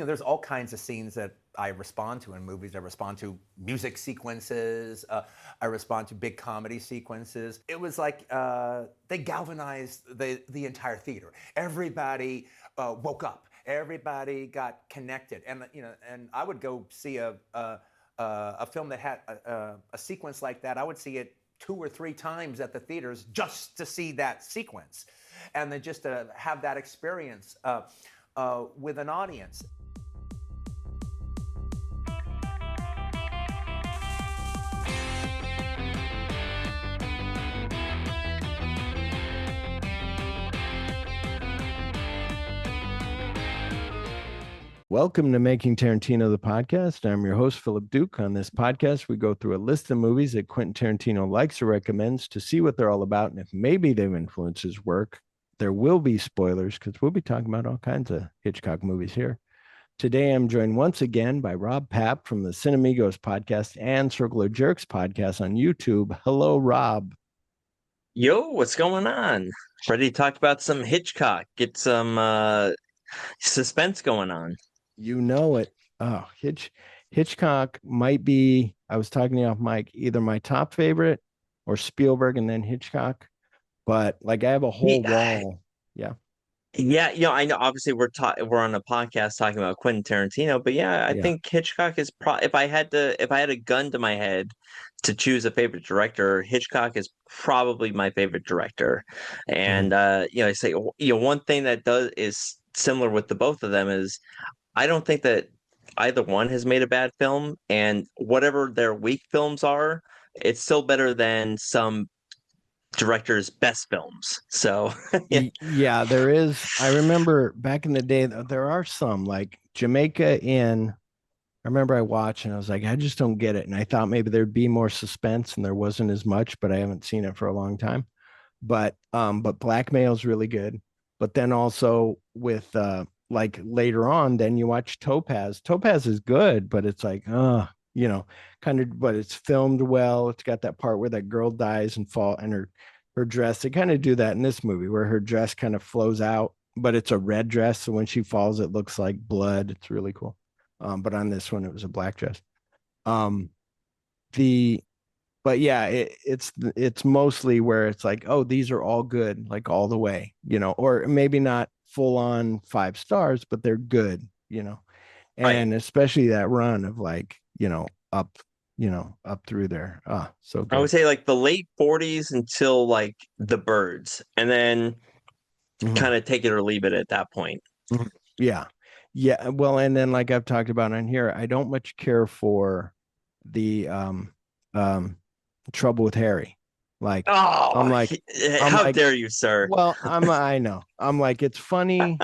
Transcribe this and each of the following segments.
there's all kinds of scenes that I respond to in movies. I respond to music sequences. I respond to big comedy sequences. It was like they galvanized the entire theater. Everybody woke up. Everybody got connected, and and I would go see a film that had a sequence like that. I would see it 2 or 3 times at the theaters just to see that sequence, and then just to have that experience with an audience. Welcome to Making Tarantino, the podcast. I'm your host, Philip Duke. On this podcast, we go through a list of movies that Quentin Tarantino likes or recommends to see what they're all about and if maybe they've influenced his work. There will be spoilers because we'll be talking about all kinds of Hitchcock movies here. Today, I'm joined once again by Rob Papp from the Cinemigos podcast and Circle of Jerks podcast on YouTube. Hello, Rob. Yo, what's going on? Ready to talk about some Hitchcock, get some suspense going on. You know it. Oh, Hitchcock might be, I was talking to you off mic, either my top favorite or Spielberg and then Hitchcock. But like I have a whole wall. Yeah. Yeah, I know. Obviously, we're on a podcast talking about Quentin Tarantino, but I think Hitchcock is if I had a gun to my head to choose a favorite director, Hitchcock is probably my favorite director. And I say one thing that is similar with the both of them is I don't think that either one has made a bad film, and whatever their weak films are, it's still better than some directors' best films. So yeah, there is. I remember back in the day, there are some like Jamaica Inn. I remember I watched and I was like, I just don't get it. And I thought maybe there'd be more suspense, and there wasn't as much, but I haven't seen it for a long time. But Blackmail's really good. But then also with like later on, then you watch Topaz. Topaz is good, but it's like, kind of, but it's filmed well. It's got that part where that girl dies and her dress. They kind of do that in this movie where her dress kind of flows out, but it's a red dress. So when she falls, it looks like blood. It's really cool. But on this one, it was a black dress. But yeah, it's mostly where it's like, oh, these are all good, like all the way, or maybe not full on 5 stars, but they're good, and Right. especially that run of like, up through there. So good. I would say like the late 40s until like The Birds, and then kind of take it or leave it at that point. Yeah. Well, and then like I've talked about on here, I don't much care for the Trouble with Harry. Like, how dare you, sir? Well, I know. I'm like, it's funny,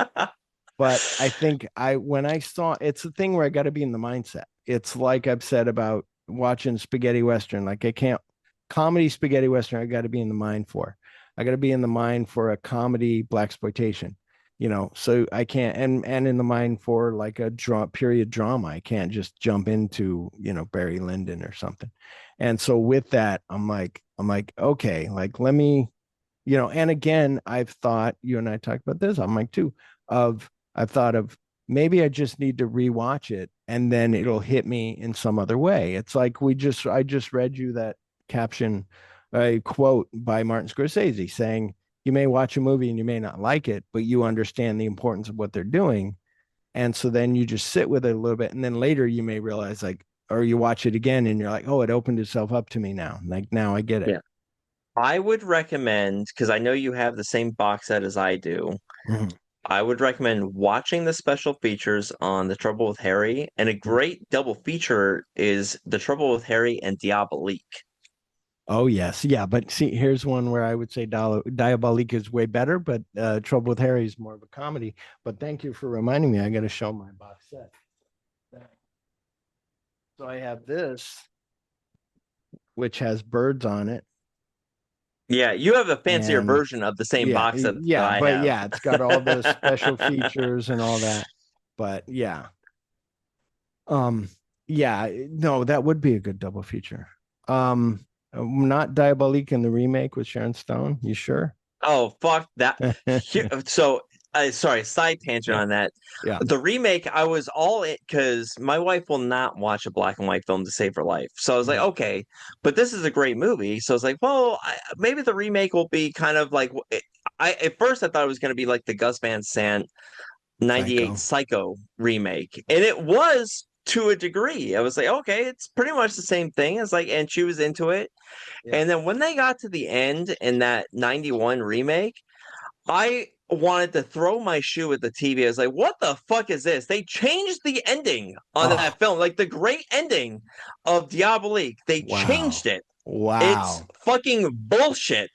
but I think when I saw, it's a thing where I got to be in the mindset. It's like I've said about watching spaghetti Western. Like I can't comedy spaghetti Western. I got to be in the mind for. I got to be in the mind for a comedy blaxploitation. So I can't, and in the mind for like a period drama. I can't just jump into, Barry Lyndon or something. And so with that, I'm like, okay, like, let me, and again, I've thought, you and I talked about this, I'm like too, I've thought of maybe I just need to rewatch it and then it'll hit me in some other way. It's like I just read you that caption, a quote by Martin Scorsese saying, you may watch a movie and you may not like it, but you understand the importance of what they're doing. And so then you just sit with it a little bit. And then later you may realize like, or you watch it again and you're like, oh, it opened itself up to me now. Like now I get it. Yeah. I would recommend, because I know you have the same box set as I do. I would recommend watching the special features on The Trouble with Harry. And a great double feature is The Trouble with Harry and Diabolique. Oh, yes. Yeah. But see, here's one where I would say Diabolique is way better, but Trouble with Harry is more of a comedy. But thank you for reminding me. I got to show my box set. So I have this, which has birds on it. Yeah, you have a fancier version of the same box set that I have. Yeah, it's got all the special features and all that. But yeah. No, that would be a good double feature. Not Diabolique in the remake with Sharon Stone. You sure? Oh, fuck that. So sorry, side tangent Yeah. on that. Yeah. The remake, I was all in because my wife will not watch a black and white film to save her life. So I was like, Mhm. okay, but this is a great movie. So I was like, well, maybe the remake will be kind of like I at first I thought it was going to be like the Gus Van Sant '98 Psycho. Psycho remake, and it was to a degree. I was like, okay, it's pretty much the same thing. It's like, and she was into it. Yeah. And then when they got to the end in that '91 remake. I wanted to throw my shoe at the TV. I was like, what the fuck is this? They changed the ending on Oh, that film, like the great ending of Diabolique. They wow. changed it. It's Wow. fucking bullshit.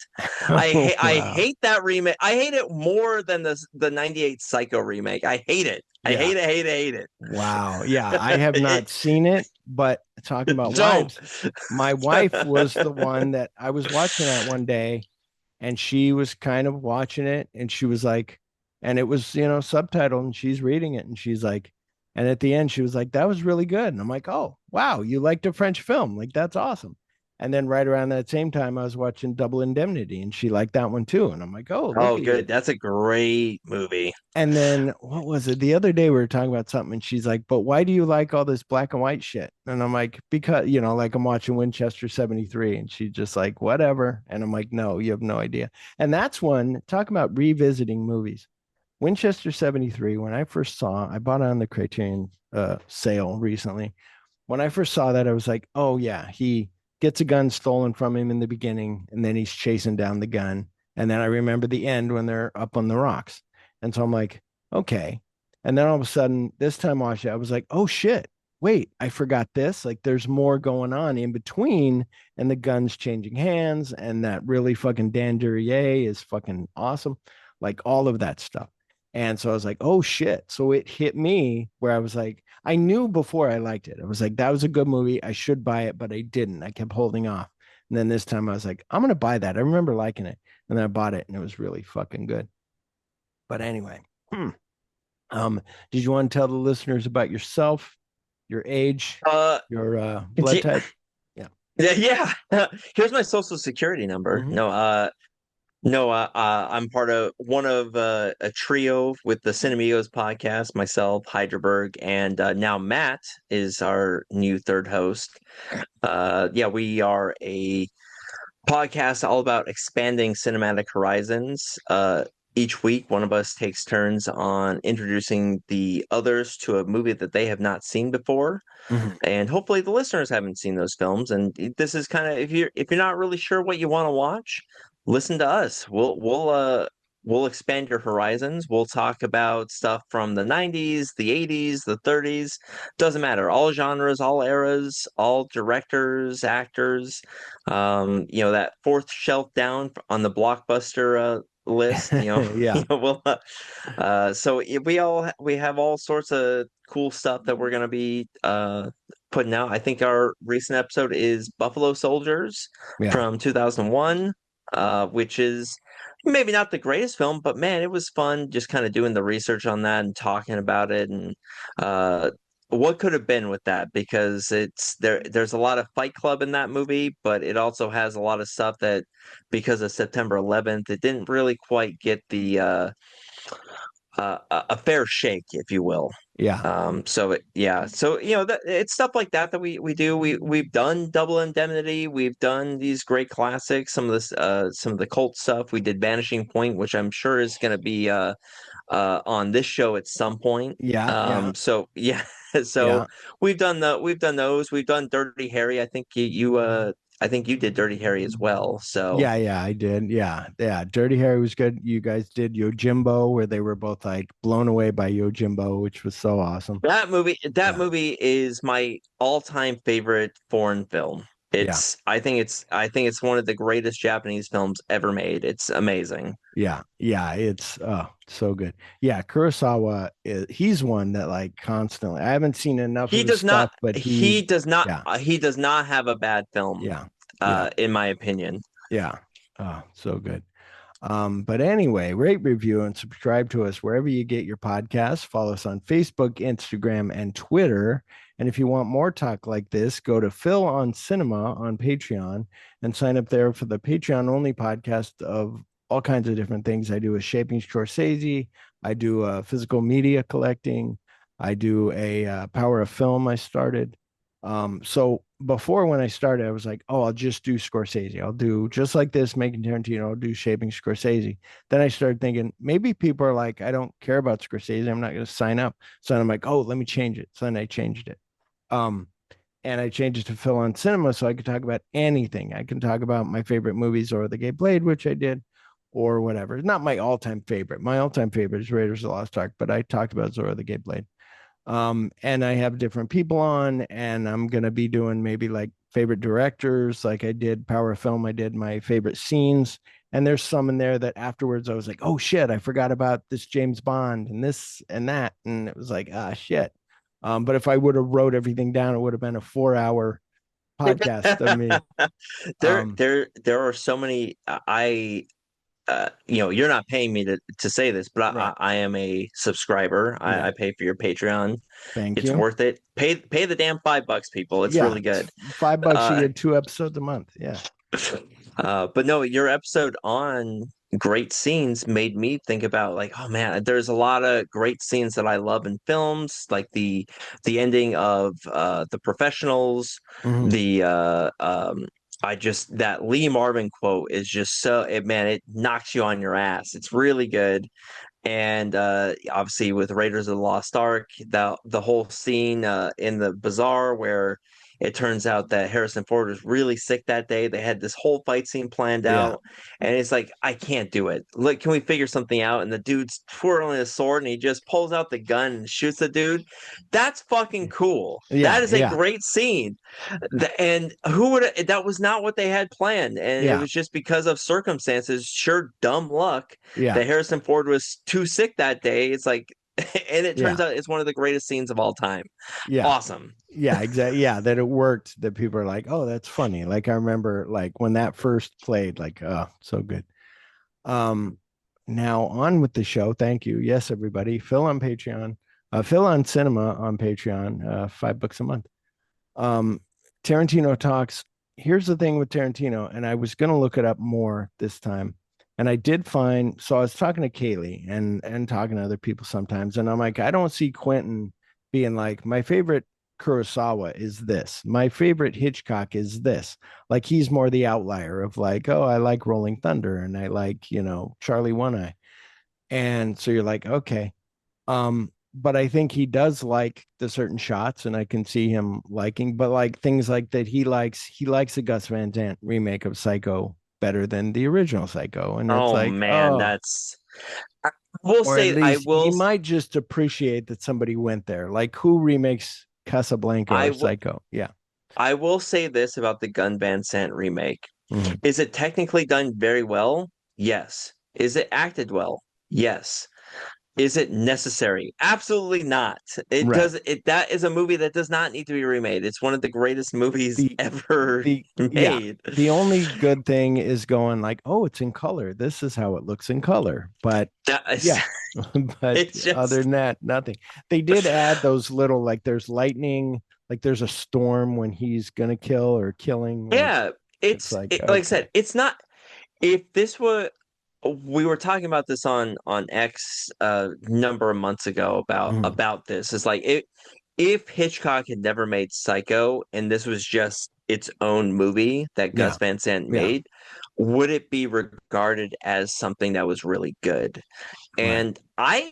I Wow. hate that remake. I hate it more than the '98 Psycho remake. I hate it. I Yeah. hate it, hate it, hate it. Wow. Yeah. I have not seen it, but talking about Don't. wives, my wife was the one that I was watching that one day, and she was kind of watching it, and she was like, and it was, subtitled, and she's reading it, and she's like, and at the end, she was like, that was really good. And I'm like, oh, wow, you liked a French film. Like, that's awesome. And then right around that same time, I was watching Double Indemnity, and she liked that one too. And I'm like, oh, look Oh, at you. good. That's a great movie. And then what was it? The other day we were talking about something, and she's like, "But why do you like all this black and white shit?" And I'm like, "Because, like I'm watching Winchester 73." And she's just like, "Whatever." And I'm like, "No, you have no idea." And that's one, talk about revisiting movies. Winchester 73, when I first saw, I bought it on the Criterion sale recently. When I first saw that, I was like, "Oh yeah, he gets a gun stolen from him in the beginning, and then he's chasing down the gun." And then I remember the end when they're up on the rocks. And so I'm like, okay. And then all of a sudden, this time watching it, I was like, oh shit, wait, I forgot this. Like there's more going on in between, and the gun's changing hands, and that really fucking Dan Duryea is fucking awesome. Like all of that stuff. And so I was like, oh shit. So it hit me where I was like, I knew before I liked it. I was like, that was a good movie. I should buy it, but I didn't. I kept holding off. And then this time I was like, I'm going to buy that. I remember liking it. And then I bought it, and it was really fucking good. But anyway, um, did you want to tell the listeners about yourself, your age, Uh, your blood type? Yeah. yeah, yeah. Here's my social security number. Mm-hmm. No, I'm part of one of a trio with the Cinemigos podcast, myself, Hyderberg, and now Matt is our new third host. Yeah, we are a podcast all about expanding cinematic horizons. Each week, one of us takes turns on introducing the others to a movie that they have not seen before, Mm-hmm. and hopefully the listeners haven't seen those films. And this is kind of if you're not really sure what you want to watch, listen to us. We'll expand your horizons. We'll talk about stuff from the '90s, the '80s, the '30s. Doesn't matter. All genres, all eras, all directors, actors. That fourth shelf down on the blockbuster list. Yeah. We have all sorts of cool stuff that we're gonna be putting out. I think our recent episode is Buffalo Soldiers Yeah. from 2001, which is maybe not the greatest film, but man, it was fun just kind of doing the research on that and talking about it and uh, what could have been with that because there's a lot of Fight Club in that movie, but it also has a lot of stuff that because of September 11th, it didn't really quite get the a fair shake, if you will. Yeah. It's stuff like that we do. We've done Double Indemnity. We've done these great classics. Some of the cult stuff. We did Vanishing Point, which I'm sure is going to be on this show at some point. Yeah. Yeah. So yeah, so Yeah. we've done those. We've done Dirty Harry. I think you did Dirty Harry as well. So Yeah. Yeah. I did. Yeah. Yeah. Dirty Harry was good. You guys did Yojimbo, where they were both like blown away by Yojimbo, which was so awesome. that Yeah. movie is my all-time favorite foreign film. Yeah. I think it's one of the greatest Japanese films ever made. It's amazing. Yeah, yeah, it's so good. Yeah, Kurosawa he's one that like constantly. I haven't seen enough of He his does not stuff, but he yeah, he does not have a bad film, yeah, yeah, in my opinion. yeah. Oh, so good. But anyway, rate, review, and subscribe to us wherever you get your podcasts. Follow us on Facebook, Instagram, and Twitter. And if you want more talk like this, go to Phil on Cinema on Patreon and sign up there for the Patreon only podcast of all kinds of different things. I do a Shaping Scorsese. I do physical media collecting. I do a Power of Film. I started. So before when I started, I was like, oh, I'll just do Scorsese. I'll do just like this, making Tarantino. I'll do Shaping Scorsese. Then I started thinking maybe people are like, I don't care about Scorsese. I'm not going to sign up. So I'm like, oh, let me change it. So then I changed it. Um, and I changed it to Phil on Cinema so I could talk about anything. I can talk about my favorite movies or The Gay Blade, which I did, or whatever. It's not my all-time favorite. My all-time favorite is Raiders of the Lost Ark, but I talked about Zorro the Gay Blade. And I have different people on, and I'm gonna be doing maybe like favorite directors, like I did Power of Film. I did my favorite scenes, and there's some in there that afterwards I was like, oh shit, I forgot about this James Bond and this and that, and it was like, ah shit. But if I would have wrote everything down, it would have been a 4 hour podcast of me. There are so many. You're not paying me to say this, but Right. I am a subscriber. Yeah. I pay for your Patreon. Thank It's you. worth it. Pay the damn $5, people. It's Yeah, really good. $5, you Uh, get 2 episodes a month. Yeah. but no, your episode on great scenes made me think about like, oh man, there's a lot of great scenes that I love in films, like the ending of The Professionals, Mhm. the I just that Lee Marvin quote is just man, it knocks you on your ass. It's really good. And obviously with Raiders of the Lost Ark, the whole scene in the bazaar where it turns out that Harrison Ford was really sick that day. They had this whole fight scene planned Yeah. out, and it's like, I can't do it. Look, can we figure something out? And the dude's twirling his sword, and he just pulls out the gun and shoots the dude. That's fucking cool. Yeah. That is a Yeah. great scene. And who would that was not what they had planned, and it Yeah. was just because of circumstances, sure, dumb luck Yeah. that Harrison Ford was too sick that day. It's like, and it turns Yeah. out it's one of the greatest scenes of all time. Yeah. Awesome. Yeah, exactly. Yeah, that it worked. That people are like, "Oh, that's funny." Like I remember, like when that first played, like, oh, so good. Um, Now on with the show. Thank you. Yes, everybody. Phil on Patreon. Phil on Cinema on Patreon. $5 a month. Um, Tarantino talks. Here's the thing with Tarantino, and I was gonna look it up more this time, and I did find. So I was talking to Kaylee and talking to other people sometimes, and I'm like, I don't see Quentin being like my favorite Kurosawa is this. My favorite Hitchcock is this. Like he's more the outlier of like, oh, I like Rolling Thunder and I like, Charlie One Eye. And so you're like, okay. But I think he does like the certain shots, and I can see him liking, but like things like that he likes the Gus Van Sant remake of Psycho better than the original Psycho. And it's Oh like, man, oh, that's I will or at say I least he will might just appreciate that somebody went there. Like who remakes Casablanca I or will Psycho? Yeah. I will say this about the Gun Van Sant remake. Mhm. Is it technically done very well? Yes. Is it acted well? Yes. Is it necessary? Absolutely not. Right. That is a movie that does not need to be remade. It's one of the greatest movies The ever yeah. made. The only good thing is going like, oh, it's in color. This is how it looks in color. But That is, yeah. But it's other just than that, nothing. They did add those little like there's lightning, like there's a storm when he's gonna kill or killing. Like yeah, it's like, like I okay. said, it's not if this were we were talking about this on X number of months ago Mhm. about this. It's like if Hitchcock had never made Psycho and this was just its own movie that Yeah. Gus Van Sant Yeah. made, would it be regarded as something that was really good? Right. And I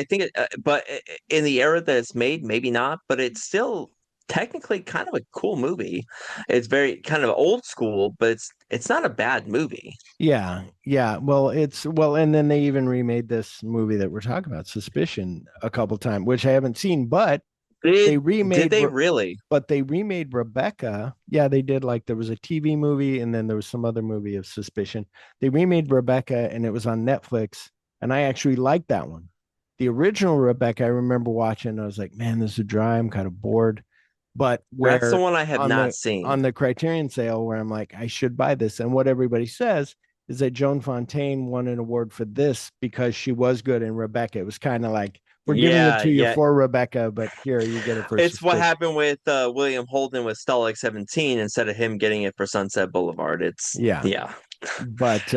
think but in the era that it's made, maybe not, but it's still technically kind of a cool movie. It's very kind of old school, but it's not a bad movie. Yeah, yeah. And then they even remade this movie that we're talking about, Suspicion, a couple times, which I haven't seen, but they Did remade they really? but they remade Rebecca. Yeah, they did. Like there was a TV movie and then there was some other movie of Suspicion. They remade Rebecca and it was on Netflix. And I actually liked that one. The original Rebecca, I remember watching. I was like, man, this is dry. I'm kind of bored. But That's the where one I have on not the seen. on the Criterion sale, where I'm like, I should buy this. And what everybody says is that Joan Fontaine won an award for this because she was good in Rebecca. It was kind of like, we're giving it Yeah, to you yeah. for Rebecca, but here you get it for It's what Suspicion. happened with William Holden with Stalag 17 instead of him getting it for Sunset Boulevard. It's Yeah. yeah. but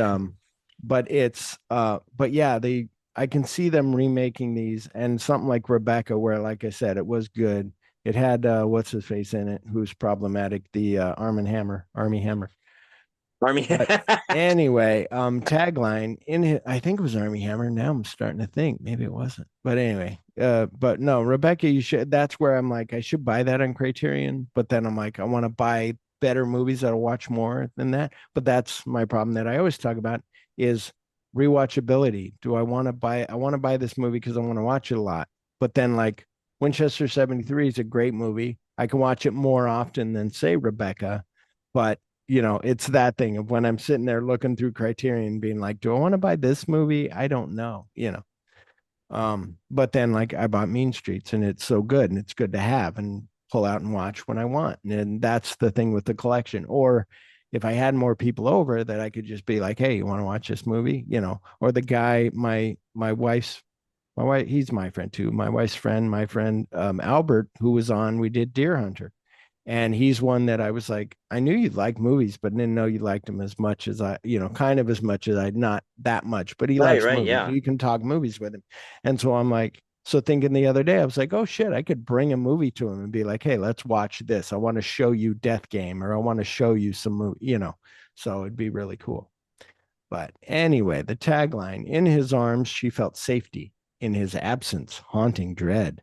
but yeah, they I can see them remaking these, and something like Rebecca, where like I said, it was good. It had what's his face in it, who's problematic, the Army Hammer. Army. But anyway, tagline in it, I think it was Army Hammer. Now I'm starting to think maybe it wasn't. But anyway, but no, Rebecca, you should. That's where I'm like, I should buy that on Criterion. But then I'm like, I want to buy better movies that'll watch more than that. But that's my problem that I always talk about is rewatchability. Do I want to buy? I want to buy this movie because I want to watch it a lot. But then like Winchester 73 is a great movie. I can watch it more often than say Rebecca, but it's that thing of when I'm sitting there looking through Criterion being like, do I want to buy this movie? I don't know. But then like I bought Mean Streets and it's so good and it's good to have and pull out and watch when I want. And that's the thing with the collection. Or if I had more people over that I could just be like, hey, you want to watch this movie? Or the guy, my wife, he's my friend too. My wife's friend, my friend Albert, who was on, we did Deer Hunter. And he's one that I was like, I knew you'd like movies, but didn't know you liked them as much as kind of as much as I'd not that much, but he Right, likes right, movies. yeah. You can talk movies with him. And so I'm like, so thinking the other day, I was like, oh shit, I could bring a movie to him and be like, hey, let's watch this. I want to show you Death Game, or I want to show you some movie. So it'd be really cool. But anyway, the tagline, in his arms, she felt safety. In his absence, haunting dread.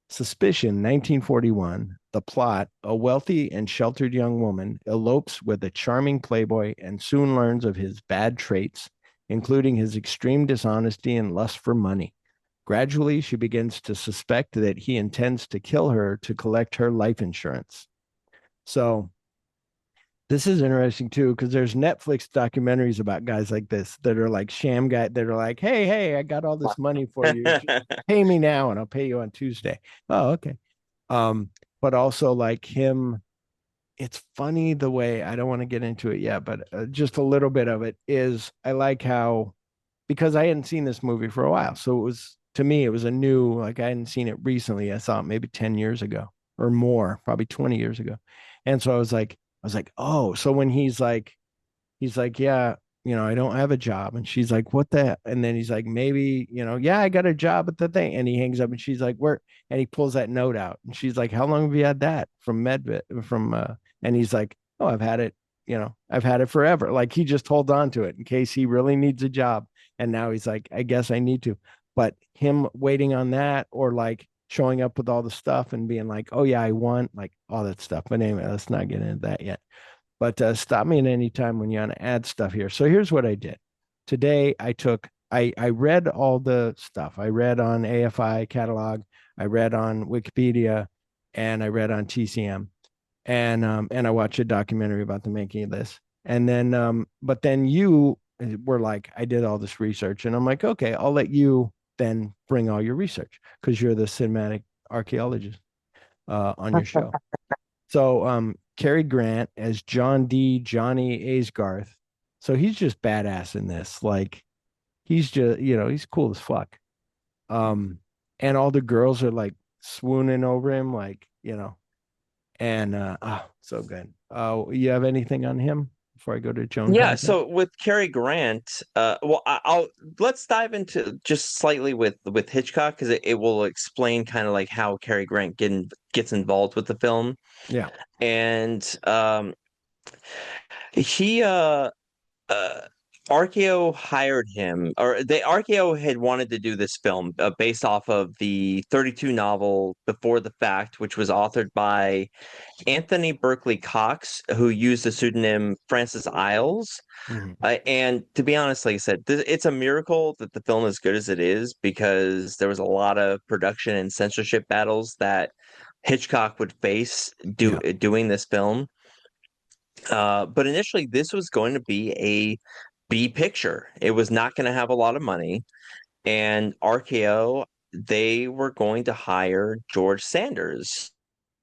Suspicion, 1941. The plot, a wealthy and sheltered young woman elopes with a charming playboy and soon learns of his bad traits, including his extreme dishonesty and lust for money. Gradually, she begins to suspect that he intends to kill her to collect her life insurance. So this is interesting too, because there's Netflix documentaries about guys like this that are like sham guy that are like, hey, I got all this money for you. Just pay me now and I'll pay you on Tuesday. Oh, okay. But also like him, it's funny the way I don't want to get into it yet, but just a little bit of it is I like how because I hadn't seen this movie for a while. So it was to me, it was a new, like I hadn't seen it recently. I saw it maybe 10 years ago or more, probably 20 years ago. And so I was like, oh, so when he's like, yeah, I don't have a job. And she's like, what the? And then he's like, maybe, yeah, I got a job at the thing. And he hangs up and she's like, where? And he pulls that note out. And she's like, how long have you had that from Medvit? And he's like, oh, I've had it forever. Like he just holds on to it in case he really needs a job. And now he's like, I guess I need to. But him waiting on that or like showing up with all the stuff and being like, oh, yeah, I want like all that stuff. But anyway, let's not get into that yet. But stop me at any time when you want to add stuff here. So here's what I did. Today I read all the stuff. I read on AFI catalog, I read on Wikipedia, and I read on TCM. And I watched a documentary about the making of this. And then but then you were like, I did all this research. And I'm like, okay, I'll let you then bring all your research because you're the cinematic archaeologist on your show. So Cary Grant as Johnny Aisgarth. So he's just badass in this. Like he's just, he's cool as fuck. Um, and all the girls are like swooning over him, like, and so good. You have anything on him before I go to Joan Yeah, Cusack? so with Cary Grant, well, I'll let's dive into just slightly with Hitchcock because it will explain kind of like how Cary Grant gets involved with the film. Yeah. And he uh RKO hired him, or they RKO had wanted to do this film based off of the 32 novel Before the Fact, which was authored by Anthony Berkeley Cox, who used the pseudonym Francis Isles. Mhm. And to be honest, like I said, it's a miracle that the film is as good as it is because there was a lot of production and censorship battles that Hitchcock would face Yeah. doing this film. But initially, this was going to be a B picture. It was not going to have a lot of money. And RKO, they were going to hire George Sanders,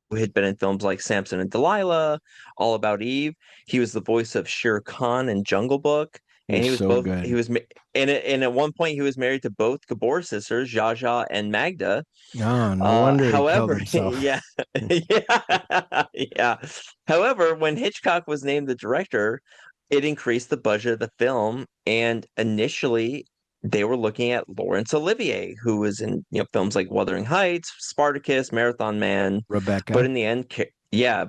who had been in films like Samson and Delilah, All About Eve. He was the voice of Shere Khan in Jungle Book. And He's so he good. was, and at one point he was married to both Gabor sisters, Zsa Zsa and Magda. Oh, no wonder he killed However, himself. yeah, yeah, yeah. However, when Hitchcock was named the director, it increased the budget of the film, and initially they were looking at Laurence Olivier, who was in films like Wuthering Heights, Spartacus, Marathon Man, but Rebecca. in the end,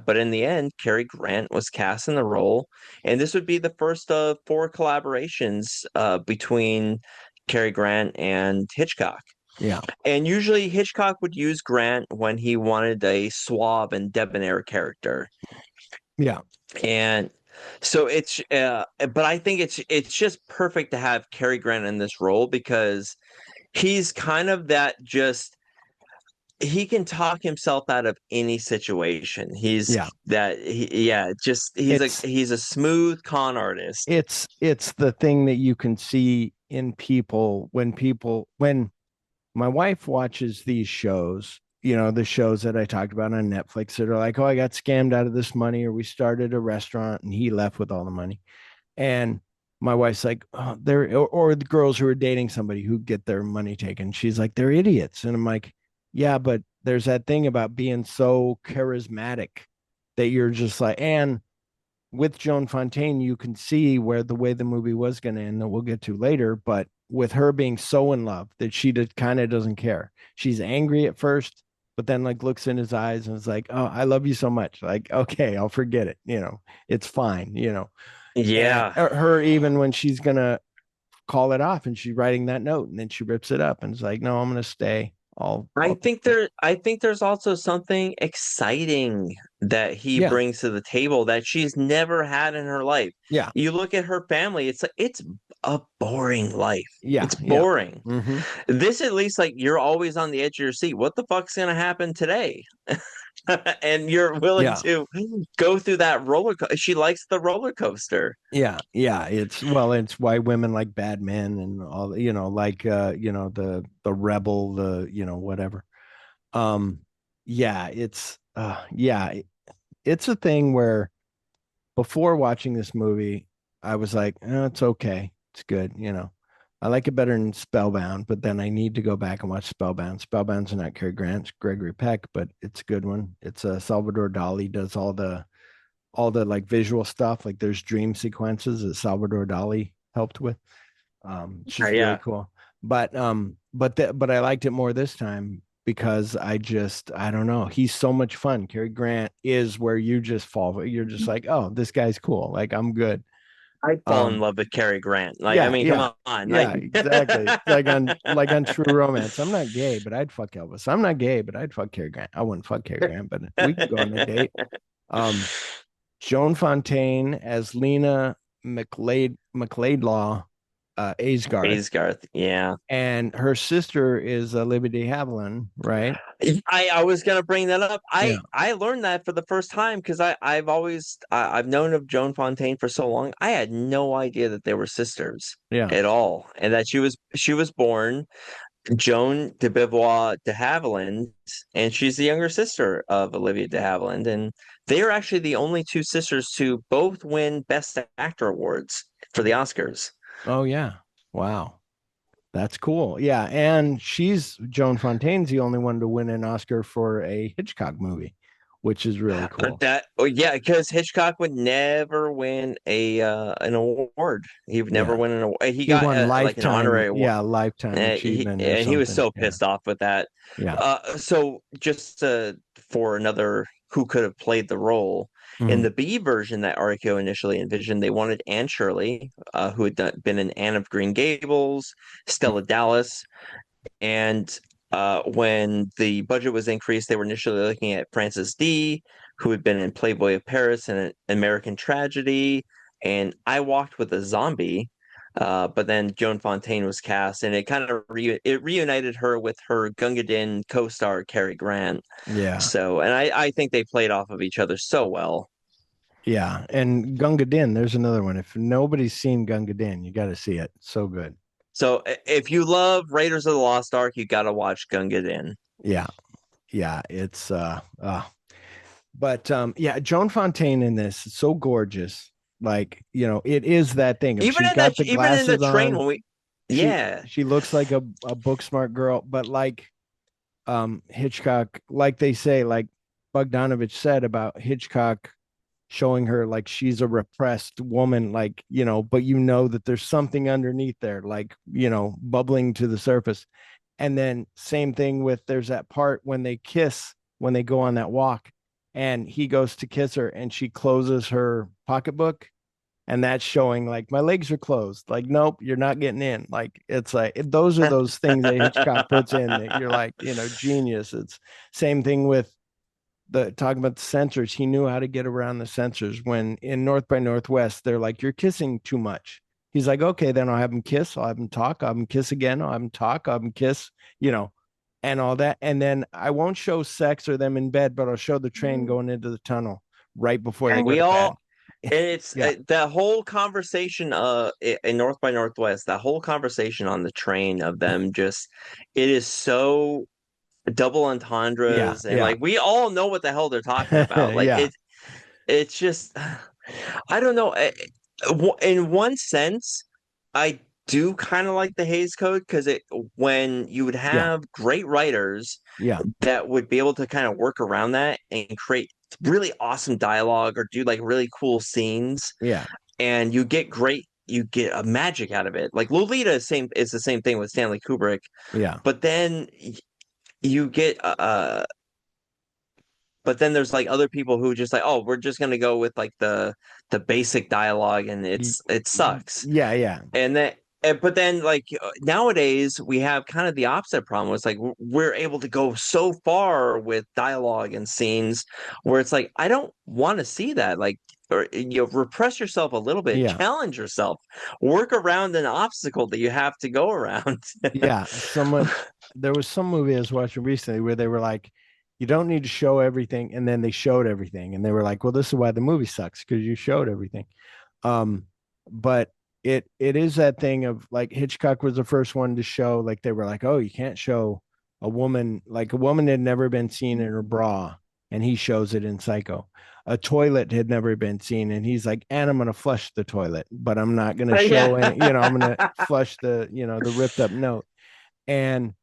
but in the end, Cary Grant was cast in the role, and this would be the first of four collaborations between Cary Grant and Hitchcock. Yeah. And usually Hitchcock would use Grant when he wanted a suave and debonair character. Yeah. And so but I think it's just perfect to have Cary Grant in this role because he's kind of that just he can talk himself out of any situation. Yeah. It's He's a smooth con artist. it's the thing that you can see in people when my wife watches these shows, the shows that I talked about on Netflix that are like, oh, I got scammed out of this money, or we started a restaurant and he left with all the money. And my wife's like, oh, or the girls who are dating somebody who get their money taken. She's like, they're idiots. And I'm like, yeah, but there's that thing about being so charismatic that you're just like, and with Joan Fontaine, you can see where the way the movie was going to end that we'll get to later. But with her being so in love that she kind of doesn't care. She's angry at first, but then like looks in his eyes and is like, oh, I love you so much. Like, okay, I'll forget it. It's fine, and Yeah. her, even when she's going to call it off and she's writing that note and then she rips it up and is like, no, I'm going to stay. I think there's also something exciting that he Yeah. brings to the table that she's never had in her life. Yeah. You look at her family, it's like it's a boring life. Yeah. It's Yeah. boring. Mm-hmm. This at least like you're always on the edge of your seat. What the fuck's gonna happen today? And you're willing Yeah. to go through that roller coaster. She likes the roller coaster. Yeah, yeah. It's why women like bad men and all, like the rebel, whatever. Um, yeah, it's a thing where before watching this movie, I was like, it's okay. It's good, I like it better than Spellbound, but then I need to go back and watch Spellbound. Spellbound's not Cary Grant, it's Gregory Peck, but it's a good one. It's Salvador Dali does all the like visual stuff. Like there's dream sequences that Salvador Dali helped with. It's just really Yeah. cool. But I liked it more this time because I don't know. He's so much fun. Cary Grant is where you just fall. You're just like, oh, this guy's cool. Like I'm good. I fall in love with Cary Grant. Like, I Yeah, mean, yeah, come on. yeah, Like exactly. Like on True Romance. I'm not gay, but I'd fuck Elvis. I'm not gay, but I'd fuck Cary Grant. I wouldn't fuck Cary Grant, but we could go on a date. Um, Joan Fontaine as Lena McLeodlaw, Aysgarth, Aysgarth, yeah. and her sister is Libby de Havilland, right? I was gonna bring that up. Yeah. I learned that for the first time because I've known of Joan Fontaine for so long. I had no idea that they were sisters Yeah. at all, and that she was born Joan de Beauvoir de Havilland, and she's the younger sister of Olivia de Havilland, and they are actually the only two sisters to both win Best Actor awards for the Oscars. Oh yeah. Wow. That's cool. Yeah, and Joan Fontaine's the only one to win an Oscar for a Hitchcock movie, which is really cool. Yeah, because Hitchcock would never win an award. He would never Yeah. win an award. He He got won like an honorary award. Yeah, lifetime achievement. And he was so Yeah. pissed off with that. Yeah. So just for another who could have played the role in the B version that RKO initially envisioned, they wanted Anne Shirley, who had been in Anne of Green Gables, Stella Dallas, and when the budget was increased, they were initially looking at Frances D, who had been in Playboy of Paris and American Tragedy, and I Walked with a Zombie. But then Joan Fontaine was cast, and it kind of reunited her with her Gunga Din co-star Cary Grant. Yeah. So, and I think they played off of each other so well. Yeah, and Gunga Din, there's another one. If nobody's seen Gunga Din, you got to see it. So good. So, if you love Raiders of the Lost Ark, you got to watch Gunga Din. Yeah, yeah, it's but yeah, Joan Fontaine in this is so gorgeous. Like it is that thing. Even She's in got that, the even in the glasses train on. when She looks like a book smart girl, but like Hitchcock, like they say, like Bogdanovich said about Hitchcock showing her like she's a repressed woman, like, but that there's something underneath there, like, bubbling to the surface. And then same thing with, there's that part when they kiss, when they go on that walk, and he goes to kiss her and she closes her pocketbook, and that's showing like my legs are closed, like, nope, you're not getting in. Like, it's like those are those things that Hitchcock puts in that you're like, genius. It's same thing with the talking about the censors. He knew how to get around the censors. When in North by Northwest, they're like, you're kissing too much. He's like, okay, then I'll have him kiss, I'll have him talk, I'll have him kiss again, I'll have him talk, I'll have him kiss, and all that. And then I won't show sex or them in bed, but I'll show the train going into the tunnel right before they And go we to bed. all, and it's Yeah. that whole conversation in North by Northwest, that whole conversation on the train of them just, it is so double Yeah. entendres, and Yeah. like we all know what the hell they're talking about. Like Yeah. it's just, I don't know. In one sense, I do kind of like the Hays Code, because when you would Yeah. have great writers Yeah. that would be able to kind of work around that and create really awesome dialogue or do like really cool scenes, Yeah. and you get a magic out of it. Like Lolita is the same thing with Stanley Kubrick, Yeah. but then you get but then there's like other people who just like, oh, we're just gonna go with like the basic dialogue, and it sucks. Yeah. Yeah. And then but then like nowadays we have kind of the opposite problem. It's like we're able to go so far with dialogue and scenes where it's like, I don't want to see that. Like, or repress yourself a little bit, Yeah. challenge yourself, work around an obstacle that you have to go around. Yeah. There was some movie I was watching recently where they were like, you don't need to show everything. And then they showed everything. And they were like, well, this is why the movie sucks, because you showed everything. Um, but it is that thing of like, Hitchcock was the first one to show, like, they were like, oh, you can't show a woman, like a woman had never been seen in her bra, and he shows it in Psycho. A toilet had never been seen, and he's like, and I'm gonna flush the toilet, but I'm not gonna show Yeah. any, I'm gonna flush the, the ripped up note. And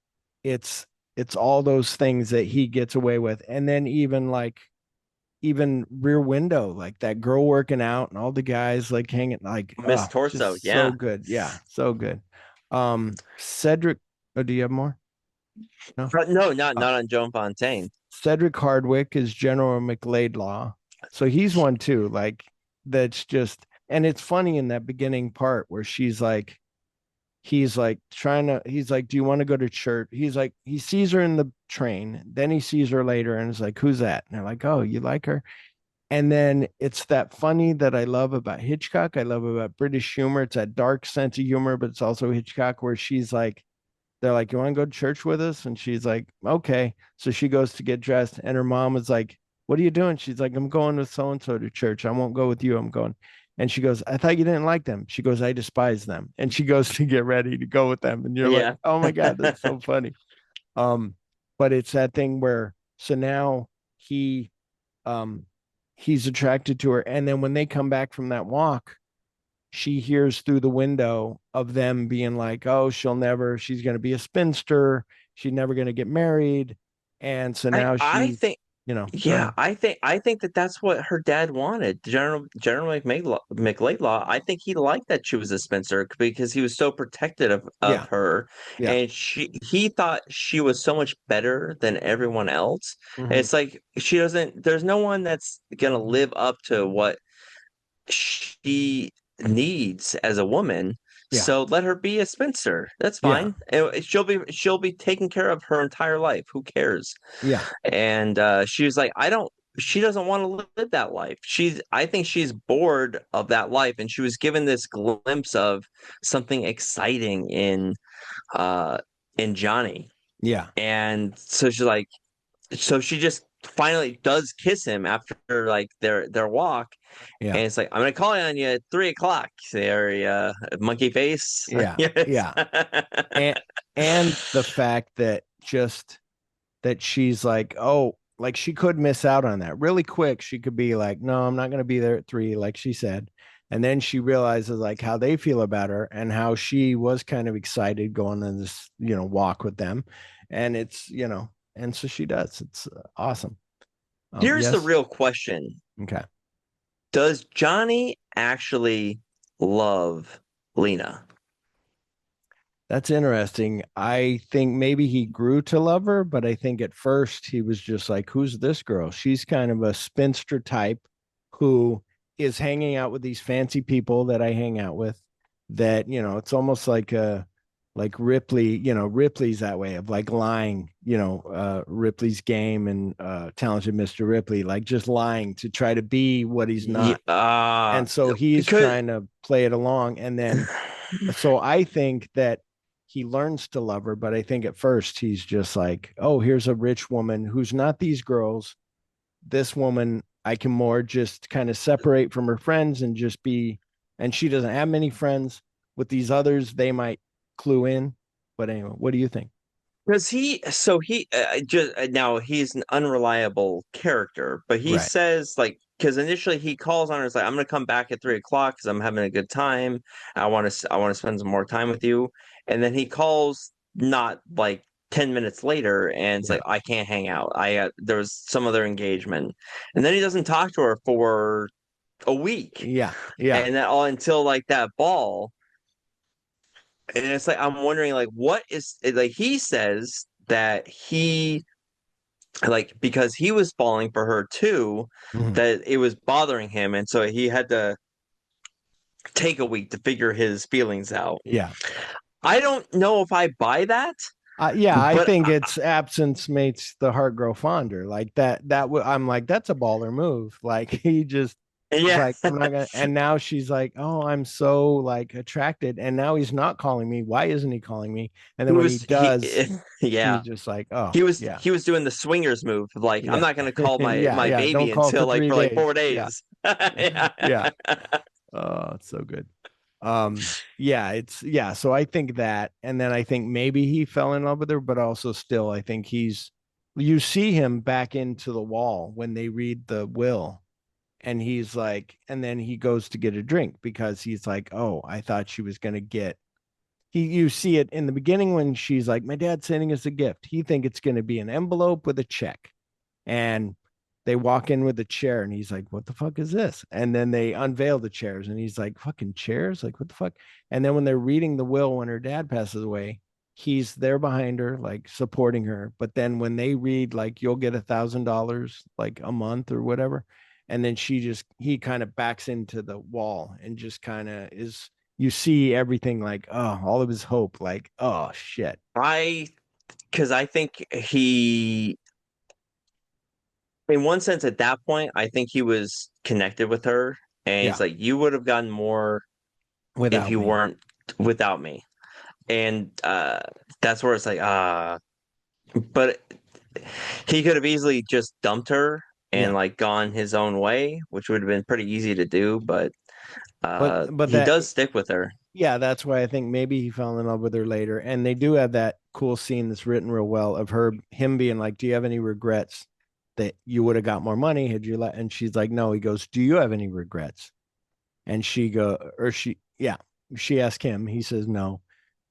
it's it's all those things that he gets away with. And then even Rear Window, like that girl working out and all the guys like hanging, like, Miss Torso, just so yeah. good. Yeah, so good. Cedric, oh, do you have more? No. No, not Uh, on Joan Fontaine. Cedric Hardwick is General McLeodlaw. So he's one too, like, that's just, and it's funny in that beginning part where he's like he's like, do you want to go to church? He's like, he sees her in the train, then he sees her later and is like, who's that? And they're like, oh, you like her? And then it's that funny that I love about Hitchcock. I love about British humor. It's that dark sense of humor, but it's also Hitchcock, where she's like, they're like, you want to go to church with us? And she's like, okay. So she goes to get dressed, and her mom is like, what are you doing? She's like, I'm going with so and so to church. I won't go with you. I'm going. And she goes, I thought you didn't like them. She goes, I despise them. And she goes to get ready to go with them. And you're like, Yeah. oh my God, that's so funny. Um, but it's that thing where, so now um he's attracted to her. And then when they come back from that walk, she hears through the window of them being like, oh, she's going to be a spinster. She's never going to get married. And so now I she's, think, go yeah, ahead. I think that that's what her dad wanted. General McLeodlaw. I think he liked that she was a spinster because he was so protective of Yeah. her, Yeah. and he thought she was so much better than everyone else. And Mm-hmm. it's like she doesn't. There's no one that's gonna live up to what she needs as a woman. Yeah. So let her be a spinster. That's Yeah. fine. She'll be taken care of her entire life. Who cares? Yeah. And she was like, I don't. She doesn't want to live that life. I think she's bored of that life, and she was given this glimpse of something exciting in Johnny. Yeah. And so she's like, so she just finally does kiss him after like their walk, Yeah. and it's like, I'm gonna call on you at 3 o'clock. There, monkey face. Yeah. Yes. Yeah. And the fact that just that she's like, oh, like she could miss out on that really quick. She could be like, no, I'm not going to be there at 3, like she said. And then she realizes like how they feel about her and how she was kind of excited going on this, walk with them. And it's, and so she does. It's awesome. Here's the Yes. real question. Okay. Does Johnny actually love Lena? That's interesting. I think maybe he grew to love her, but I think at first he was just like, who's this girl? She's kind of a spinster type who is hanging out with these fancy people that I hang out with. That, it's almost like like Ripley, Ripley's that way of like lying, Ripley's Game and Talented Mr. Ripley, like just lying to try to be what he's Yeah, not. And so he's because trying to play it along. And then so I think that he learns to love her, but I think at first he's just like, oh, here's a rich woman who's not these girls. This woman, I can more just kind of separate from her friends and just be, and she doesn't have many friends. With these others, they might clue in. But anyway, what do you think? Because he just now he's an unreliable character, but he Right. says like because initially he calls on her, it's like I'm gonna come back at 3 o'clock because I'm having a good time. I want to spend some more time with you, and then he calls not like 10 minutes later, and it's Yeah. like I can't hang out. There was some other engagement, and then he doesn't talk to her for a week, Yeah. Yeah. and that all until like that ball. And it's like I'm wondering like what is like he says that he like because he was falling for her too, Mhm. that it was bothering him, and so he had to take a week to figure his feelings out. Yeah. I don't know if I buy that, Yeah, I but think it's absence makes the heart grow fonder. Like that. I'm like, that's a baller move. Like he just was yeah, like, I'm not gonna. And now she's like, oh, I'm so like attracted. And now he's not calling me. Why isn't he calling me? And he then when he was he does, yeah. she's just like, oh, He was yeah, he was doing the swingers move, like I'm yeah, not gonna call my yeah, my yeah. Don't baby call for until like three for like days. 4 days. Yeah. Yeah. Oh, it's so good. Yeah, yeah. So I think that, and then I think maybe he fell in love with her, but also still, I think you see him back into the wall when they read the will, and he's like, and then he goes to get a drink because he's like, oh, I thought she was gonna get. You see it in the beginning when she's like, my dad's sending us a gift. He think it's gonna be an envelope with a check, and they walk in with a chair and he's like, what the fuck is this? And then they unveil the chairs and he's like, fucking chairs, like what the fuck? And then when they're reading the will when her dad passes away, he's there behind her like supporting her, but then when they read like you'll get $1,000 like a month or whatever, and then he kind of backs into the wall and just kind of is, you see everything like, oh, all of his hope, like, oh shit. I because I think he in one sense at that point I think he was connected with her, and Yeah, he's like you would have gotten more if without you me. weren't without me, and that's where it's like but he could have easily just dumped her and Yeah, like gone his own way, which would have been pretty easy to do, but but he that, does stick with her. yeah, that's why I think maybe he fell in love with her later. And they do have that cool scene that's written real well of him being like, do you have any regrets that you would have got more money had you let? And she's like, no. He goes, do you have any regrets? And yeah, she asked him. He says, no.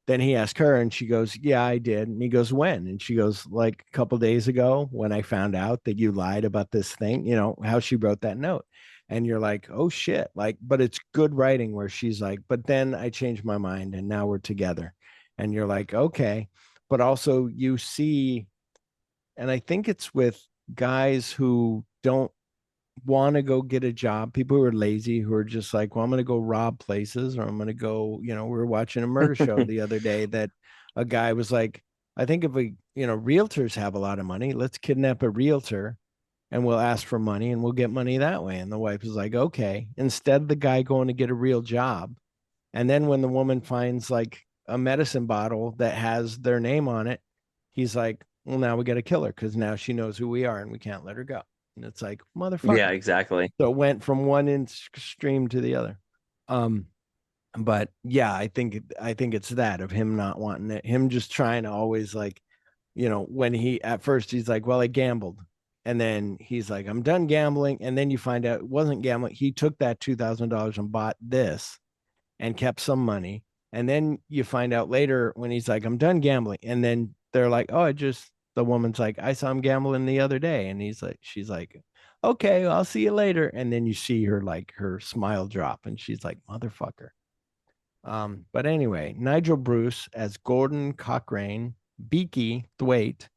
Then he asked her and she goes, yeah, I did. And he goes, when? And she goes, like a couple days ago when I found out that you lied about this thing, how she wrote that note. And you're like, oh shit. Like, but it's good writing where she's like, but then I changed my mind and now we're together. And you're like, okay. But also you see, and I think it's with guys who don't want to go get a job, people who are lazy, who are just like, well, I'm going to go rob places, or I'm going to go, we were watching a murder show the other day that a guy was like, I think if realtors have a lot of money, let's kidnap a realtor and we'll ask for money and we'll get money that way. And the wife was like, okay, instead of the guy going to get a real job. And then when the woman finds like a medicine bottle that has their name on it, he's like, well, now we got to kill her because now she knows who we are and we can't let her go. And it's like, Yeah, motherfucker. exactly. So it went from one extreme to the other. Um, but yeah, I think it's that of him not wanting it, him just trying to always like, when he at first he's like, well, I gambled. And then he's like, I'm done gambling. And then you find out it wasn't gambling. He took that $2,000 and bought this and kept some money. And then you find out later when he's like, I'm done gambling. And then they're like, oh, the woman's like, I saw him gambling the other day. And she's like, okay, I'll see you later. And then you see her like her smile drop and she's like, motherfucker. But anyway, Nigel Bruce as Gordon Cochrane, Beaky Thwaite.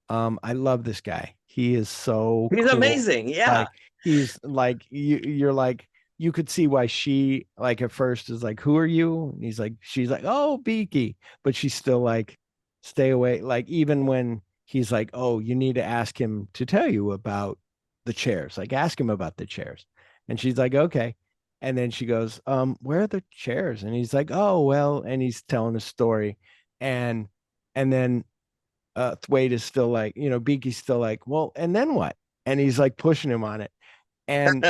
I love this guy. He is so He's cool. amazing. Yeah. Like he's like you're like you could see why she like at first is like, who are you? And he's like, she's like, oh, Beaky, but she's still like, stay away. Like even when he's like, oh, you need to ask him to tell you about the chairs. Like ask him about the chairs. And she's like, okay. And then she goes, where are the chairs? And he's like, oh, well, and he's telling a story. And then Thwaite is still like, Beaky's still like, well, and then what? And he's like pushing him on it. And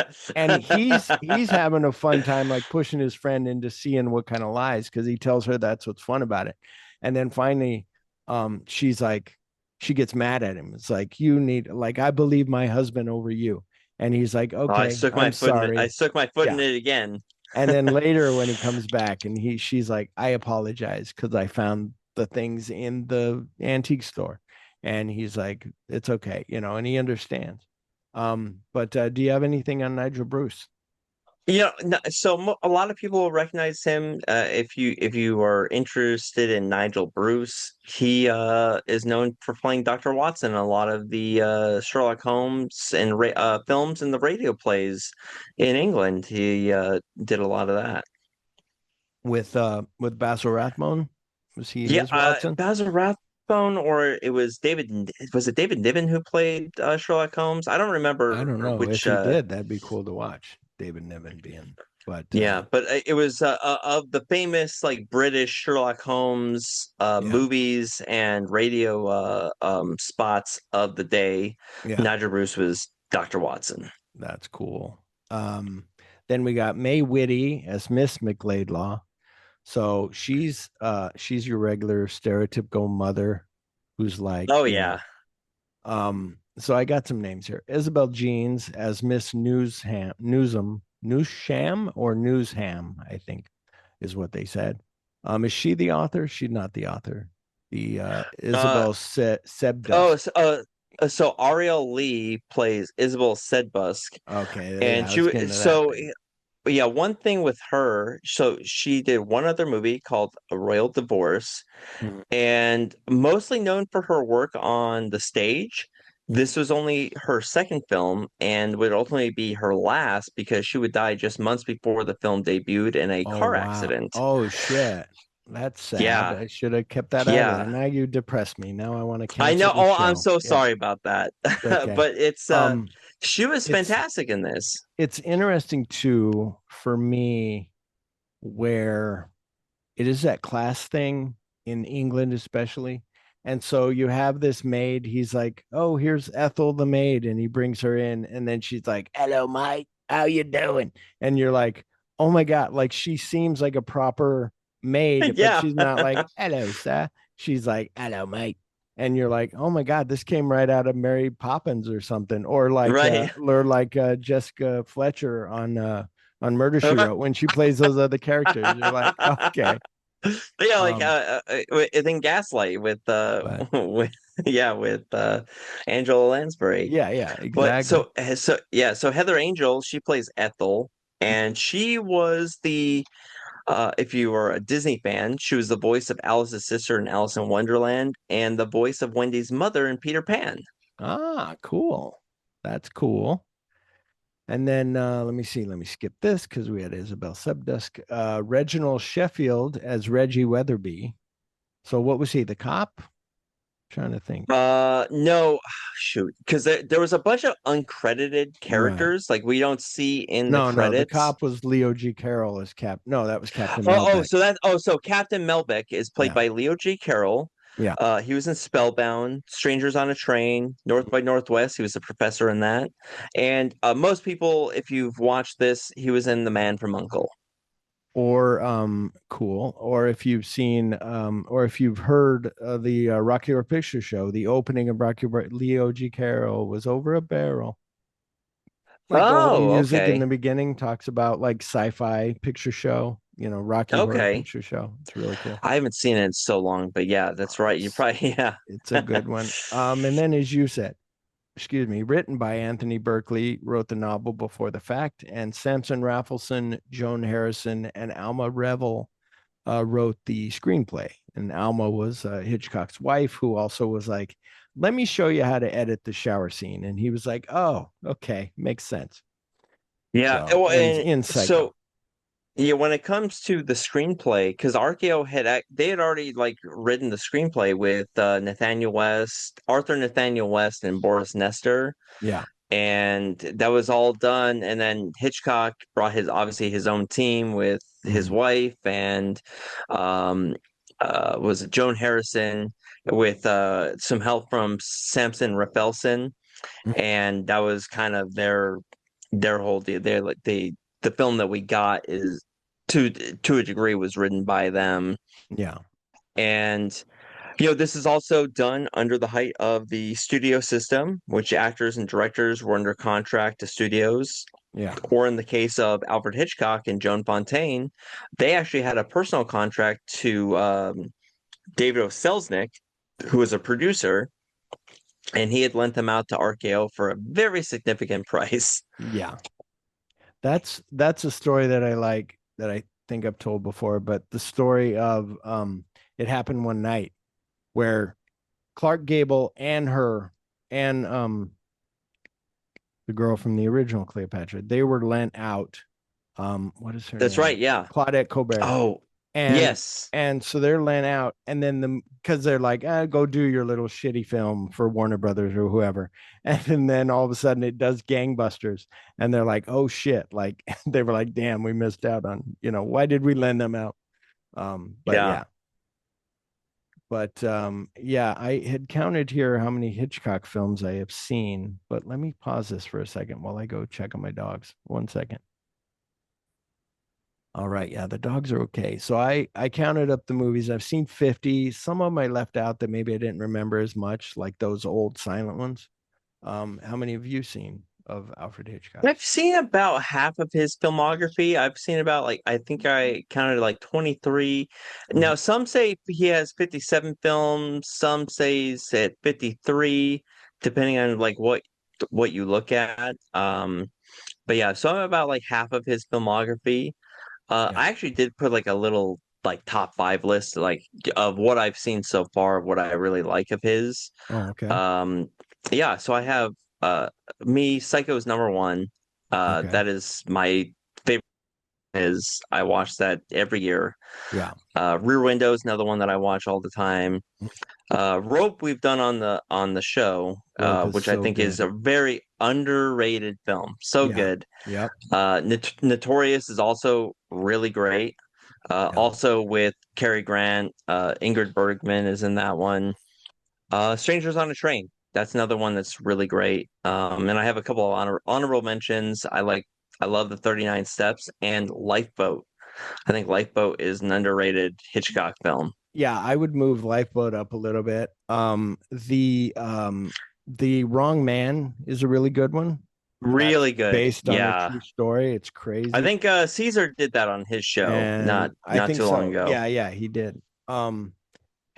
he's having a fun time like pushing his friend into seeing what kind of lies, because he tells her that's what's fun about it. And then finally, she's like, she gets mad at him. It's like, you need, like, I believe my husband over you. And he's like, I okay, stuck my I'm foot in it. I sorry. stuck my foot in Yeah. it again. And then later when he comes back and she's like, I apologize because I found the things in the antique store. And he's like, it's okay, and he understands. But do you have anything on Nigel Bruce? A lot of people will recognize him if you are interested in Nigel Bruce. He is known for playing Dr. Watson in a lot of the Sherlock Holmes and films and the radio plays in England. He did a lot of that. With Basil Rathbone? Was he Yeah, his Watson? Basil Rathbone, or it was David. Was it David Niven who played Sherlock Holmes? I don't I remember don't know. If which. he did, that'd be cool to watch. David Niven being, but Yeah, but it was of the famous like British Sherlock Holmes yeah, movies and radio spots of the day. yeah, Nigel Bruce was Dr. Watson. that's cool. Then we got May Whitty as Miss McLeodlaw. So she's your regular stereotypical mother who's like, Oh yeah. so I got some names here. Isabel Jeans as Miss Newsham or Newsham, I think is what they said. Is she the author? She's not the author. The Uh Isabel oh Sebdusk. so Ariel Lee plays Isabel Sedbusk, Okay, and yeah, I was getting to that thing. yeah, one thing with her, so she did one other movie called A Royal Divorce, Mhm. and mostly known for her work on the stage. This was only her second film and would ultimately be her last because she would die just months before the film debuted in a Oh car wow. accident. Oh shit. That's sad. Yeah, I should have kept that out of there. yeah. Now you depressed me. Now I want to I cancel know. the Oh, I'm show. so Yeah, sorry about that. it's okay. But Um, she was it's fantastic in this. it's interesting too for me where it is that class thing in England, especially. And so you have this maid. He's like, "Oh, here's Ethel the maid," and he brings her in, and then she's like, "Hello, mate. How you doing?" And you're like, "Oh my god!" Like she seems like a proper maid, but Yeah, she's not like, "Hello, sir." She's like, "Hello, mate." And you're like, "Oh my god, this came right out of Mary Poppins or something," right. or like Jessica Fletcher on Murder She Wrote when she plays those other characters. You're like, okay. Yeah, like Um, in Gaslight with but with with Angela Lansbury. yeah, yeah, But exactly. so Heather Angel, she plays Ethel, and she was the if you were a Disney fan, she was the voice of Alice's sister in Alice in Wonderland and the voice of Wendy's mother in Peter Pan. Ah, cool. That's cool. And then let me see. Let me skip this because we had Isabel Subdusk. Reginald Sheffield as Reggie Weatherby. So what was he? The cop? Trying to think. No, shoot, because there was a bunch of uncredited Right. characters like we don't see in the No, no. The credits. cop was Leo G. Carroll as Cap. No, that was Captain Melbeck. So Captain Melbeck is played Yeah. by Leo G. Carroll. Yeah. He was in Spellbound, Strangers on a Train, North by Northwest. He was a professor in that. And most people, if you've watched this, he was in The Man from Uncle. Or cool, or if you've seen or if you've heard the Rocky Horror Picture Show, the opening of Rocky Horror, Leo G. Carroll was over a barrel. Like the whole Oh, music in okay. the beginning talks about like sci-fi picture show, Rocky Horror Okay. Picture Show. It's really cool. I haven't seen it in so long, but yeah, that's Oh, right. You probably, yeah. it's a good one. And then as you said, excuse me, written by Anthony Berkeley, wrote the novel Before the Fact, and Samson Raffleson, Joan Harrison, and Alma Revel wrote the screenplay. And Alma was Hitchcock's wife, who also was like, let me show you how to edit the shower scene. And he was like, oh, okay, makes sense. Yeah. So, Well, and and in Psycho. so yeah, when it comes to the screenplay, because RKO they had already like written the screenplay with Arthur Nathaniel West, and Boris Nestor, Yeah. and that was all done. And then Hitchcock brought his own team with his Mhm. wife and um was it Joan Harrison with some help from Samson Raphaelson, Mhm. and that was kind of their whole deal. They're like the film that we got is to a degree was written by them. Yeah. And this is also done under the height of the studio system, which actors and directors were under contract to studios. Yeah. Or in the case of Alfred Hitchcock and Joan Fontaine, they actually had a personal contract to David O. Selznick, who was a producer, and he had lent them out to RKO for a very significant price. Yeah. That's a story that I like, that I think I've told before, but the story of It Happened One Night, where Clark Gable and her and the girl from the original Cleopatra, they were lent out. What is her That's name? right, yeah. Claudette Colbert. Oh, And yes. so they're lent out, and then because they're like, go do your little shitty film for Warner Brothers or whoever, and then all of a sudden it does gangbusters, and they're like, oh shit, like they were like, damn, we missed out on, why did we lend them out? But Yeah. yeah. But yeah, I had counted here how many Hitchcock films I have seen, but let me pause this for a second while I go check on my dogs. 1 second. All right, yeah, the dogs are okay. So I counted up the movies. I've seen 50. Some of them I left out that maybe I didn't remember as much, like those old silent ones. How many have you seen of Alfred Hitchcock? I've seen about half of his filmography. I've seen about like I think I counted like 23. Mhm. Now some say he has 57 films, some say he's at 53, depending on like what you look at. But yeah, so I'm about like half of his filmography. Yeah. I actually did put like a little like top five list like of what I've seen so far, what I really like of his. Oh, okay. Um, yeah, so I have uh Psycho is number one. Okay. That is my favorite. Is I watch that every year. Yeah. Rear Window is another one that I watch all the time. Rope we've done on the show, Rope is which I so think is good. a very underrated film. So Yeah. good. Yep. Notorious is also really great. Yeah. Also with Cary Grant, Ingrid Bergman is in that one. Strangers on a Train. That's another one that's really great. And I have a couple of honorable mentions. I love the 39 Steps and Lifeboat. I think Lifeboat is an underrated Hitchcock film. Yeah, I would move Lifeboat up a little bit. The Wrong Man is a really good one. That's Really good. based on a Yeah. true story. It's I crazy. think Caesar did that on his show And I not think too long so. ago. Yeah, yeah, he did.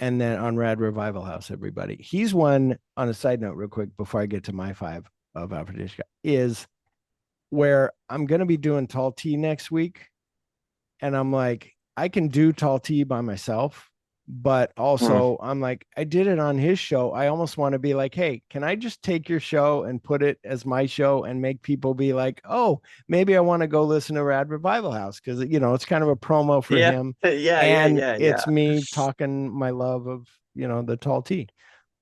And then on Rad Revival House, everybody. He's one, on a side note, real quick, before I get to my five of Alfred Hitchcock, is where I'm gonna be doing tall tea next week. And I'm like, I can do tall tea by myself, but Hmm. also I'm like, I did it on his show. I almost want to be like, hey, can I just take your show and put it as my show and make people be like, oh, maybe I want to go listen to Rad Revival House, because it's kind of a promo for Yeah. him, and Yeah. it's me talking my love of the tall tea.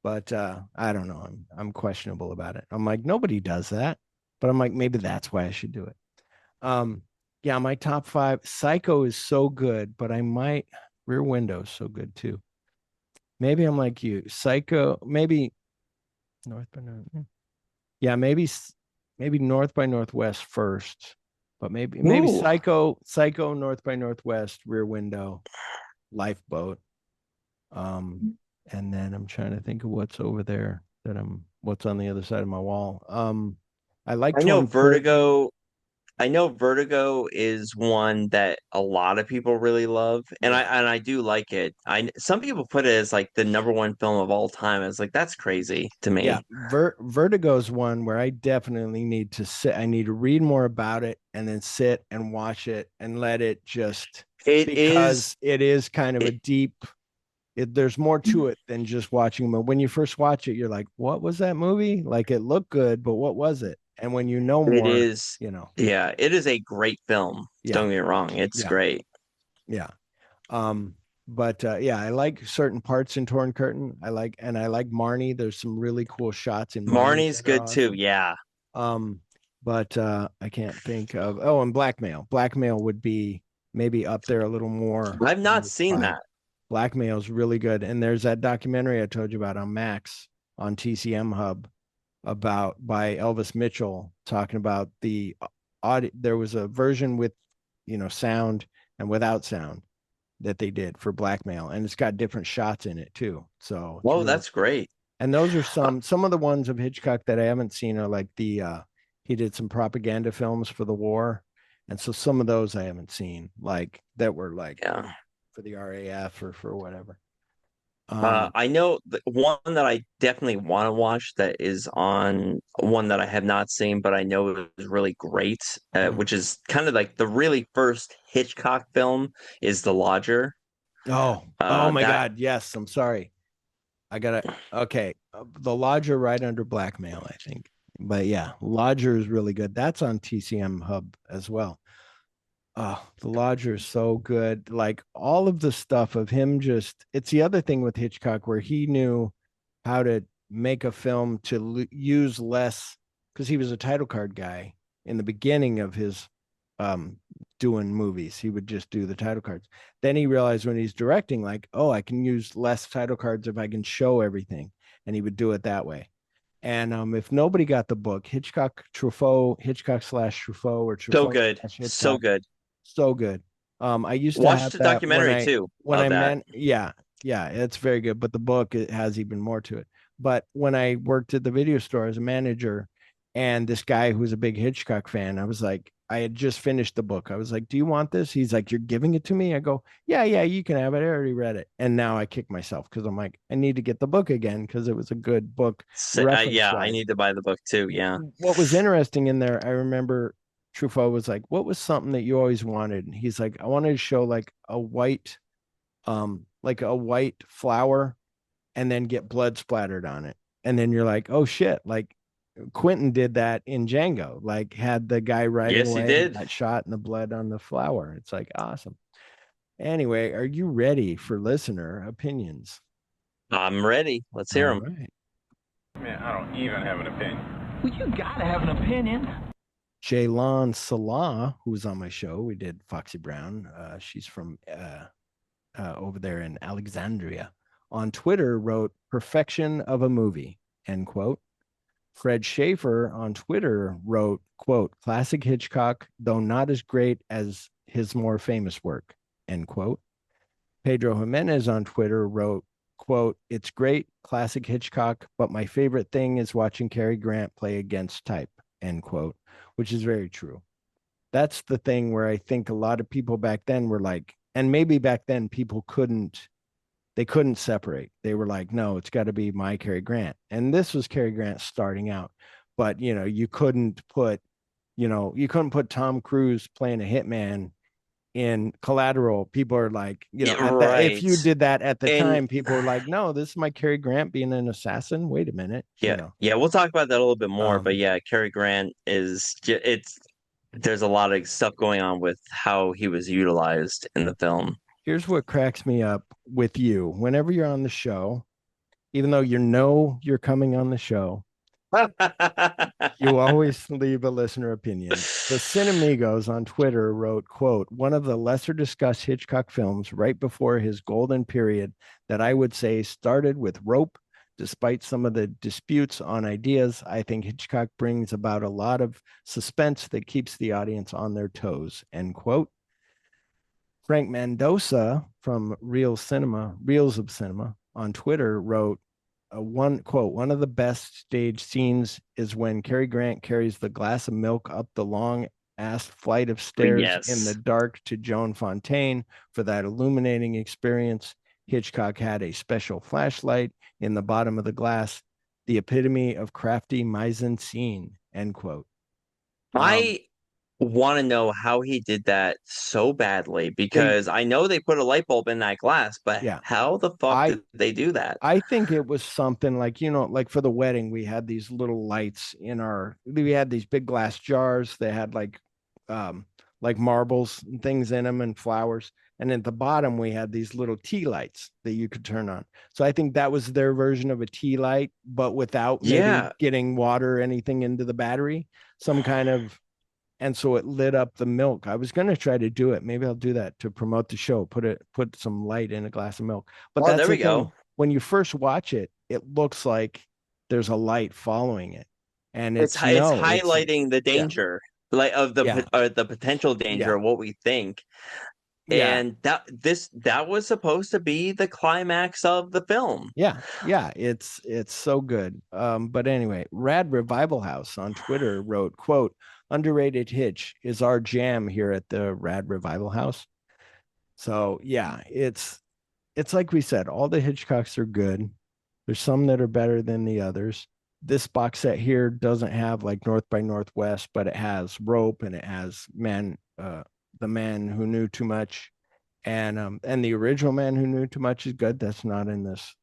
But I don't know. I'm questionable about it. I'm like, nobody does that, but I'm like, maybe that's why I should do it. Um, yeah, my top five. Psycho is so good, but I might Rear Window is so good too. Maybe I'm like you. Psycho, maybe North by North. Yeah, maybe North by Northwest first, but maybe Ooh. Psycho, North by Northwest, Rear Window, Lifeboat. And then I'm trying to think of what's over there what's on the other side of my wall. I like I know Tony Curtin. Vertigo. I know Vertigo is one that a lot of people really love, and Yeah. I do like it. Some people put it as like the number one film of all time. It's like that's crazy to Yeah, me. Vertigo's one where I definitely need to sit. I need to read more about it and then sit and watch it and let it just, It is because it is kind of a it, deep. There's more to it than just watching. But when you first watch it, you're like, "What was that movie? Like it looked good, but what was it?" And when you know it more, is you know, yeah, it is a great film. yeah, Don't get me wrong, it's yeah, great. yeah. But yeah, I like certain parts in Torn Curtain. I like Marnie. There's some really cool shots in Marnie Marnie's that are good too. awesome. Yeah. Um, but I can't think of. Oh, and Blackmail. Blackmail would be maybe up there a little more I've on not the seen spine. that. Blackmail's really good. And there's that documentary I told you about on Max on TCM Hub about by Elvis Mitchell talking about the audio. There was a version with, sound and without sound that they did for Blackmail, and it's got different shots in it too. So it's Whoa, really, that's great. and those are Uh, some of the ones of Hitchcock that I haven't seen are like the he did some propaganda films for the war. And so some of those I haven't seen, like that were like yeah. for the RAF or for whatever. I know one that I definitely want to watch that is on one that I have not seen, but I know is really great, Mhm. which is kind of like the really first Hitchcock film is The Lodger. Oh my That God. Yes. I'm sorry. I gotta, okay. The Lodger right under Blackmail, I think. But yeah, Lodger is really good. That's on TCM Hub as well. Oh, the Lodger is so good. Like all of the stuff of him just, it's the other thing with Hitchcock where he knew how to make a film to use less, because he was a title card guy in the beginning of his um doing movies. He would just do the title cards. Then he realized when he's directing, like, oh, I can use less title cards if I can show everything. And he would do it that way. And if nobody got the book, Hitchcock Truffaut, Hitchcock slash Truffaut or so Truffaut good, slash so Hitchcock, good. so good. I used to Watched have the that documentary too when of I that. meant, yeah, yeah, it's very good. But the book, it has even more to it. But when I worked at the video store as a manager, and this guy who was a big Hitchcock fan, I was like, I had just finished the book. I was like, "Do you want this?" He's like, "You're giving it to me." I go, "Yeah, yeah, you can have it. I already read it." And now I kick myself because I'm like, I need to get the book again because it was a good book reference Yeah, I wise. need to buy the book too. Yeah. What was interesting in there, I remember Truffaut was like, "What was something that you always wanted?" And he's like, "I wanted to show like a white flower and then get blood splattered on it." And then you're like, "Oh shit!" Like Quentin did that in Django, like had the guy riding Yes, he away and did. got shot and the blood on the flower. It's like awesome. Anyway, are you ready for listener opinions? I'm ready. Let's hear All him. right. Man, I don't even have an opinion. Well, you gotta have an opinion. Jaylon Salah, who was on my show, we did Foxy Brown. She's from over there in Alexandria. On Twitter, wrote "perfection of a movie," end quote. Fred Schaefer on Twitter wrote, quote, "classic Hitchcock, though not as great as his more famous work," end quote. Pedro Jimenez on Twitter wrote, quote, "it's great, classic Hitchcock, but my favorite thing is watching Cary Grant play against type," end quote, which is very true. That's the thing where I think a lot of people back then were like, and maybe back then people they couldn't separate. They were like, no, it's got to be my Cary Grant. And this was Cary Grant starting out. But you couldn't put Tom Cruise playing a hitman in Collateral. People are like, Yeah, at that, if right. you did that at the And time, people were like, no, this is my Cary Grant being an assassin. Wait a minute, yeah, we'll talk about that a little bit more. But Um, yeah, Cary Grant it's there's a lot of stuff going on with how he was utilized in the film. here's what cracks me up with you. Whenever you're on the show, even though you know you're coming on the show, you always leave a listener opinion. The Cinemigos on Twitter wrote, quote, "one of the lesser discussed Hitchcock films right before his golden period that I would say started with Rope. Despite some of the disputes on ideas, I think Hitchcock brings about a lot of suspense that keeps the audience on their toes," end quote. Frank Mendoza from Reels of Cinema on Twitter wrote, one quote, "one of the best stage scenes is when Cary Grant carries the glass of milk up the long asked Flight of Stairs in the Yes. Dark to Joan Fontaine for that illuminating experience. Hitchcock had a special flashlight in the bottom of the glass, the epitome of crafty mise en scene, end quote. I want to know how he did that so badly They, because I know they put a light bulb in that glass, but yeah, how the fuck I did they do that? I think it was something like, like for the wedding, we had these little lights we had these big glass jars. They had like marbles and things in them and flowers. And at the bottom, we had these little tea lights that you could turn on. So I think that was their version of a tea light, but without maybe Yeah. getting water or anything into the battery, some kind of, and so it lit up the milk. I was going to try to do it. Maybe I'll do that to promote the show. Put some light in a glass of milk. But Oh, that's there the we thing. go. When you first watch it, it looks like there's a light following it, and It's it's it's no, it's highlighting the yeah, danger, like of yeah, the potential danger yeah, of what we think. yeah, And that was supposed to be the climax of the film. yeah. It's so good. But anyway, Rad Revival House on Twitter wrote, "quote Underrated Hitch is our jam here at the Rad Revival House." So yeah, it's like we said, all the Hitchcocks are good. There's some that are better than the others. This box set here doesn't have like North by Northwest, but it has Rope and it has the Man Who Knew Too Much, and the original Man Who Knew Too Much is good. That's not in this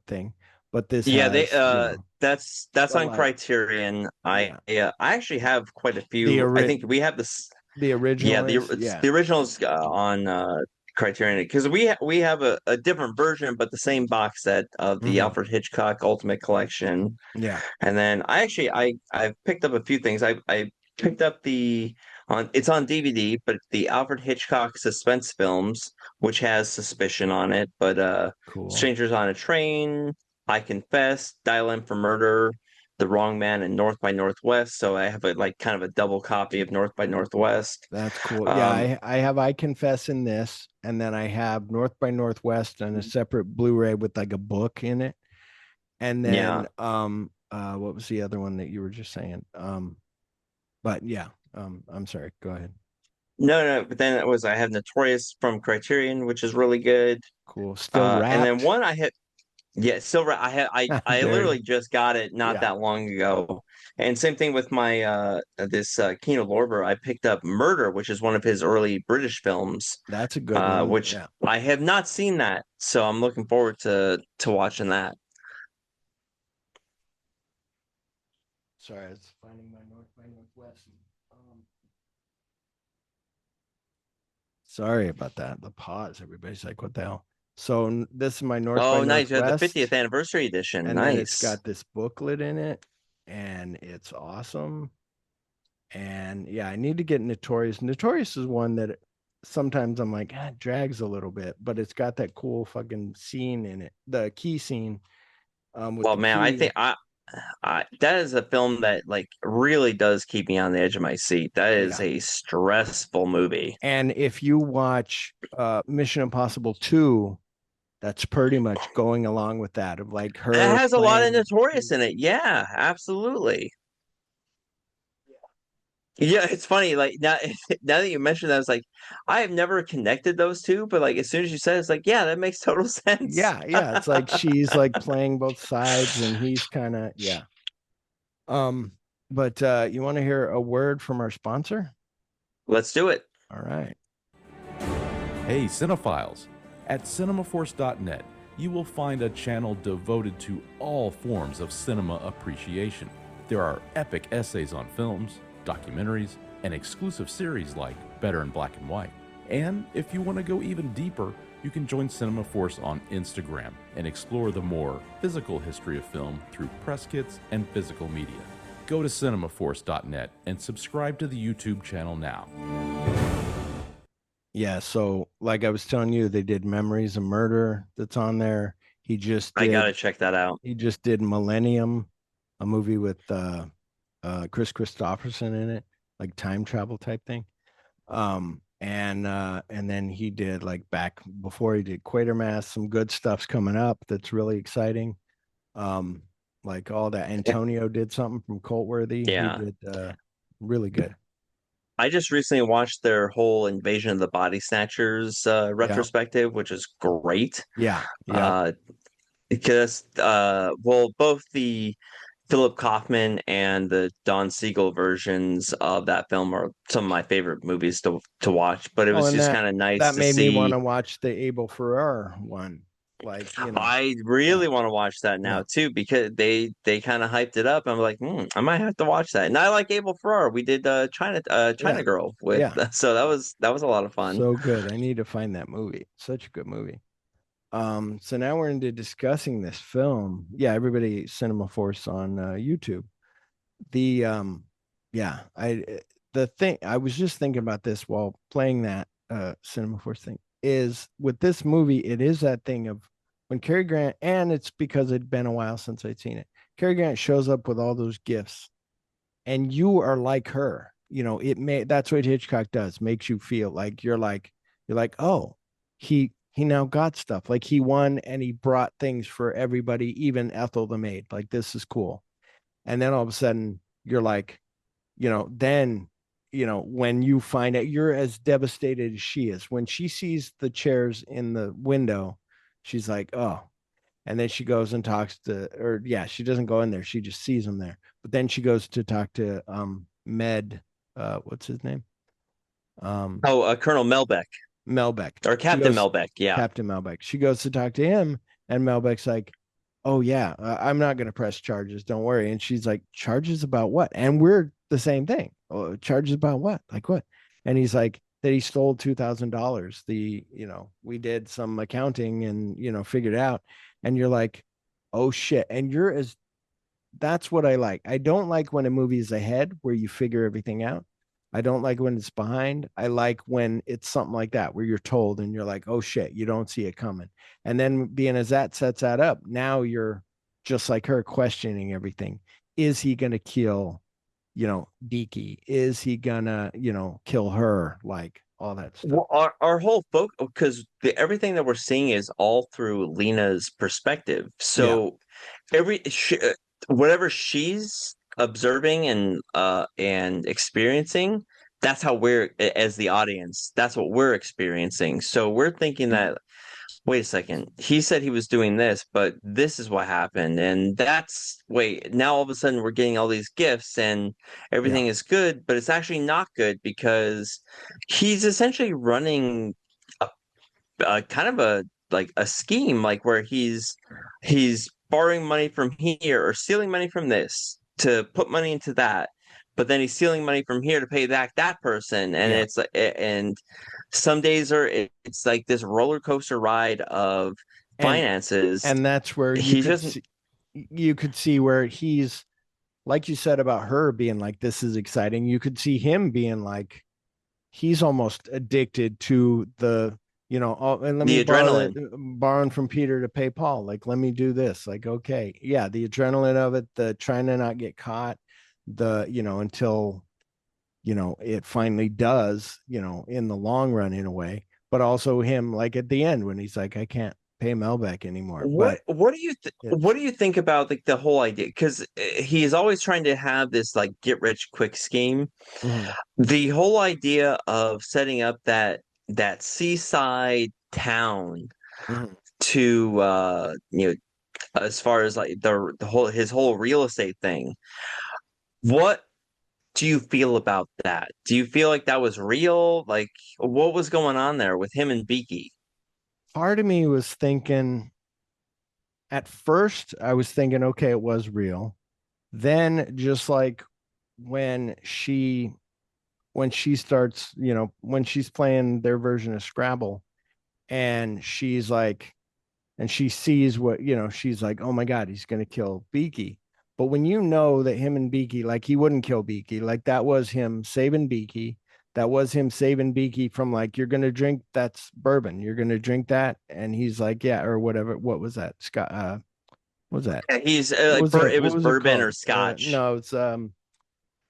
thing, but this Yeah, they has that's a on lot. Criterion. Yeah, I actually have quite a the few. I think we have this. the Yeah, original is the originals on Criterion because we have a different version, but the same box set of the mhm. Alfred Hitchcock Ultimate Collection. Yeah, And then I picked up a few things. I picked up the on it's on DVD, but the Alfred Hitchcock suspense films, which has Suspicion on it, but cool. Strangers on a Train, I Confess, Dial M for Murder, The Wrong Man, and North by Northwest. So I have a like kind of a double copy of North by Northwest. That's cool. Yeah, Um, I have I Confess in this, and then I have North by Northwest and a separate Blu-ray with like a book in it. And yeah. then what was the other one that you were just saying? But yeah, I'm sorry. Go ahead. No, but then I have Notorious from Criterion, which is really good. Cool. Still And then wrapped. one I had Yeah, Silver. I There. literally just got it not Yeah, that long ago. And same thing with my this Kino Lorber. I picked up Murder, which is one of his early British films, that's a good one. which Yeah. I have not seen that, so I'm looking forward to watching that. Sorry, I was finding my North by Northwest. Sorry about that. The pause. Everybody's like, what the hell? So this is my North by Oh, nice. You have the 50th Northwest. anniversary edition. And then it's Nice. got this booklet in it, and it's awesome. And yeah, I need to get Notorious. Notorious is one that sometimes I'm like, it drags a little bit, but it's got that cool fucking scene in it, the key scene with Well, the man, I think key. I that is a film that like really does keep me on the edge of my seat. That is Yeah. a stressful movie. And if you watch Mission Impossible 2, that's pretty much going along with that of like It her has a lot of playing. Notorious in it. Yeah, absolutely. Yeah, it's funny. Like now, now that you mentioned that, I was like, I have never connected those two, but like as soon as you said, it, it's like, yeah, that makes total sense. Yeah, it's like she's like playing both sides and he's kind of yeah. Um, but you want to hear a word from our sponsor? Let's do it. All right. Hey, cinephiles! At cinemaforce.net, you will find a channel devoted to all forms of cinema appreciation. There are epic essays on films, documentaries, and exclusive series like Better in Black and White. And if you want to go even deeper, you can join Cinema Force on Instagram and explore the more physical history of film through press kits and physical media. Go to cinemaforce.net and subscribe to the YouTube channel now. Yeah, so like I was telling you, they did Memories of Murder that's on there. I gotta check that out. He just did Millennium, a movie with Chris Christopherson in it, like time travel type thing. And then he did like back before he did Quatermass, some good stuff's coming up that's really exciting. Like all that Antonio did something from Cultworthy. Yeah. He did really good. I just recently watched their whole Invasion of the Body Snatchers retrospective, which is great. Yeah. Uh, because well, both the Philip Kaufman and the Don Siegel versions of that film are some of my favorite movies to watch. But it was and just that kind of nice that to made me want see. to watch the Abel Ferrara one. Like, I really want to watch that now Yeah. too, because they kind of hyped it up. I'm like, I might have to watch that. And I like Abel Ferrara. We did China Yeah. Girl with, Yeah. so that was a lot of fun. So good. I need to find that movie. Such a good movie. So now we're into discussing this film. Yeah, everybody, Cinema Force on YouTube. The yeah, the thing I was just thinking about this while playing that Cinema Force thing is with this movie, it is that thing of when Cary Grant, and it's because it'd been a while since I'd seen it. Cary Grant shows up with all those gifts, and you are like her. That's what Hitchcock does, makes you feel like you're like, oh, he now got stuff. Like he won and he brought things for everybody, even Ethel the maid. Like this is cool. And then all of a sudden you're like, then when you find out, you're as devastated as she is when she sees the chairs in the window. She's like, oh. And then she goes and talks to, or yeah, she doesn't go in there, she just sees them there. But then she goes to talk to Med, what's his name, Colonel Melbeck Melbeck, or Captain Melbeck. Yeah. Captain Melbeck. She goes to talk to him, and Melbeck's like, oh yeah, I'm not going to press charges, don't worry. And she's like, charges about what? And we're the same thing. Oh, charges about what? Like what? And he's like, that he stole $2,000. We did some accounting and figured it out. And you're like, oh shit. And that's what I like. I don't like when a movie is ahead where you figure everything out. I don't like when it's behind. I like when it's something like that where you're told and you're like, oh shit, you don't see it coming. And then being as that sets that up, now you're just like her questioning everything. Is he going to kill, Deaky? Is he going to, kill her? Like all that stuff. Well, our whole focus, because everything that we're seeing is all through Lena's perspective. So whatever she's observing and experiencing, that's how we're, as the audience, that's what we're experiencing. So we're thinking that, wait a second, he said he was doing this, but this is what happened. And now all of a sudden we're getting all these gifts and everything is good, but it's actually not good because he's essentially running a kind of a scheme, like where he's borrowing money from here or stealing money from this to put money into that, but then he's stealing money from here to pay back that person. And it's like, and some days it's like this roller coaster ride of finances. And that's where you could see where he's, like you said about her being like, this is exciting. You could see him being like, he's almost addicted to the, and let me borrowing from Peter to pay Paul. Like, let me do this. Like, okay. Yeah. The adrenaline of it, the trying to not get caught, until, it finally does, in the long run in a way, but also him, like at the end when he's like, I can't pay Melbeck anymore. What do you think about like the whole idea? Because he's always trying to have this like get rich quick scheme. Mm-hmm. The whole idea of setting up that seaside town Mm-hmm. to as far as like his whole real estate thing. What do you feel about that? Do you feel like that was real? Like what was going on there with him and Beaky? Part of me was thinking, at first I was thinking, okay, it was real. Then just like when she starts, when she's playing their version of Scrabble and she's like, and she sees what, she's like, oh my God, he's going to kill Beaky. But when that him and Beaky, like he wouldn't kill Beaky, like that was him saving Beaky. That was him saving Beaky from like, you're going to drink, that's bourbon. You're going to drink that. And he's like, yeah, or whatever. What was that? Scott, what was that? He's like, it was bourbon or scotch. No,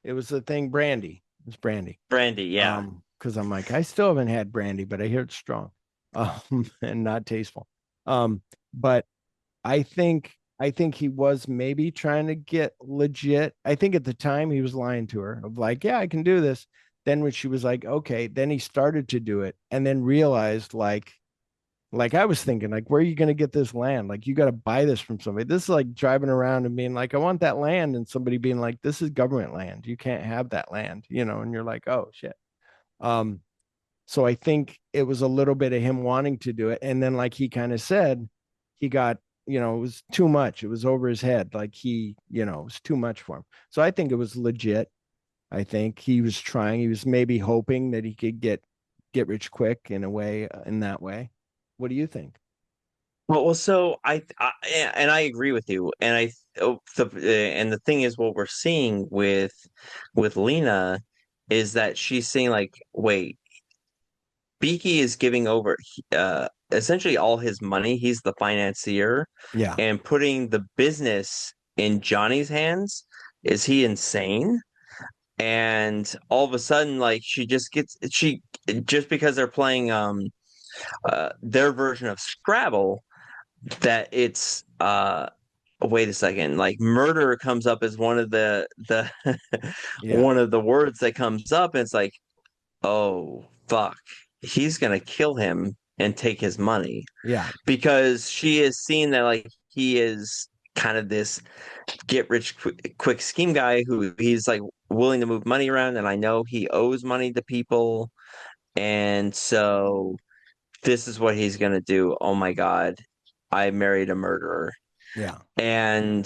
it was the thing, brandy. It was brandy. Brandy, yeah. Because I'm like, I still haven't had brandy, but I hear it's strong, and not tasteful. But I think he was maybe trying to get legit. I think at the time he was lying to her of like, yeah, I can do this. then when she was like, okay, then he started to do it and then realized like I was thinking, like, where are you going to get this land? Like, you got to buy this from somebody. This is like driving around and being like, I want that land. And somebody being like, this is government land. You can't have that land, and you're like, oh shit. So I think it was a little bit of him wanting to do it. And then, like he kind of said, he got, it was too much. It was over his head. Like it was too much for him. So I think it was legit. I think he was trying, he was maybe hoping that he could get rich quick in a way, in that way. What do you think? Well, so and I agree with you, and and the thing is, what we're seeing with Lena is that she's saying like, wait, Beaky is giving over essentially all his money. He's the financier, Yeah. and putting the business in Johnny's hands. Is he insane? And all of a sudden, like she just because they're playing their version of Scrabble, that it's wait a second, like murder comes up as one of the Yeah. one of the words that comes up, and it's like, oh fuck, he's gonna kill him and take his money, Yeah. because she has seen that like he is kind of this get rich quick scheme guy who he's like willing to move money around, and I know he owes money to people, and so this is what he's gonna do. Oh my god, I married a murderer. Yeah. And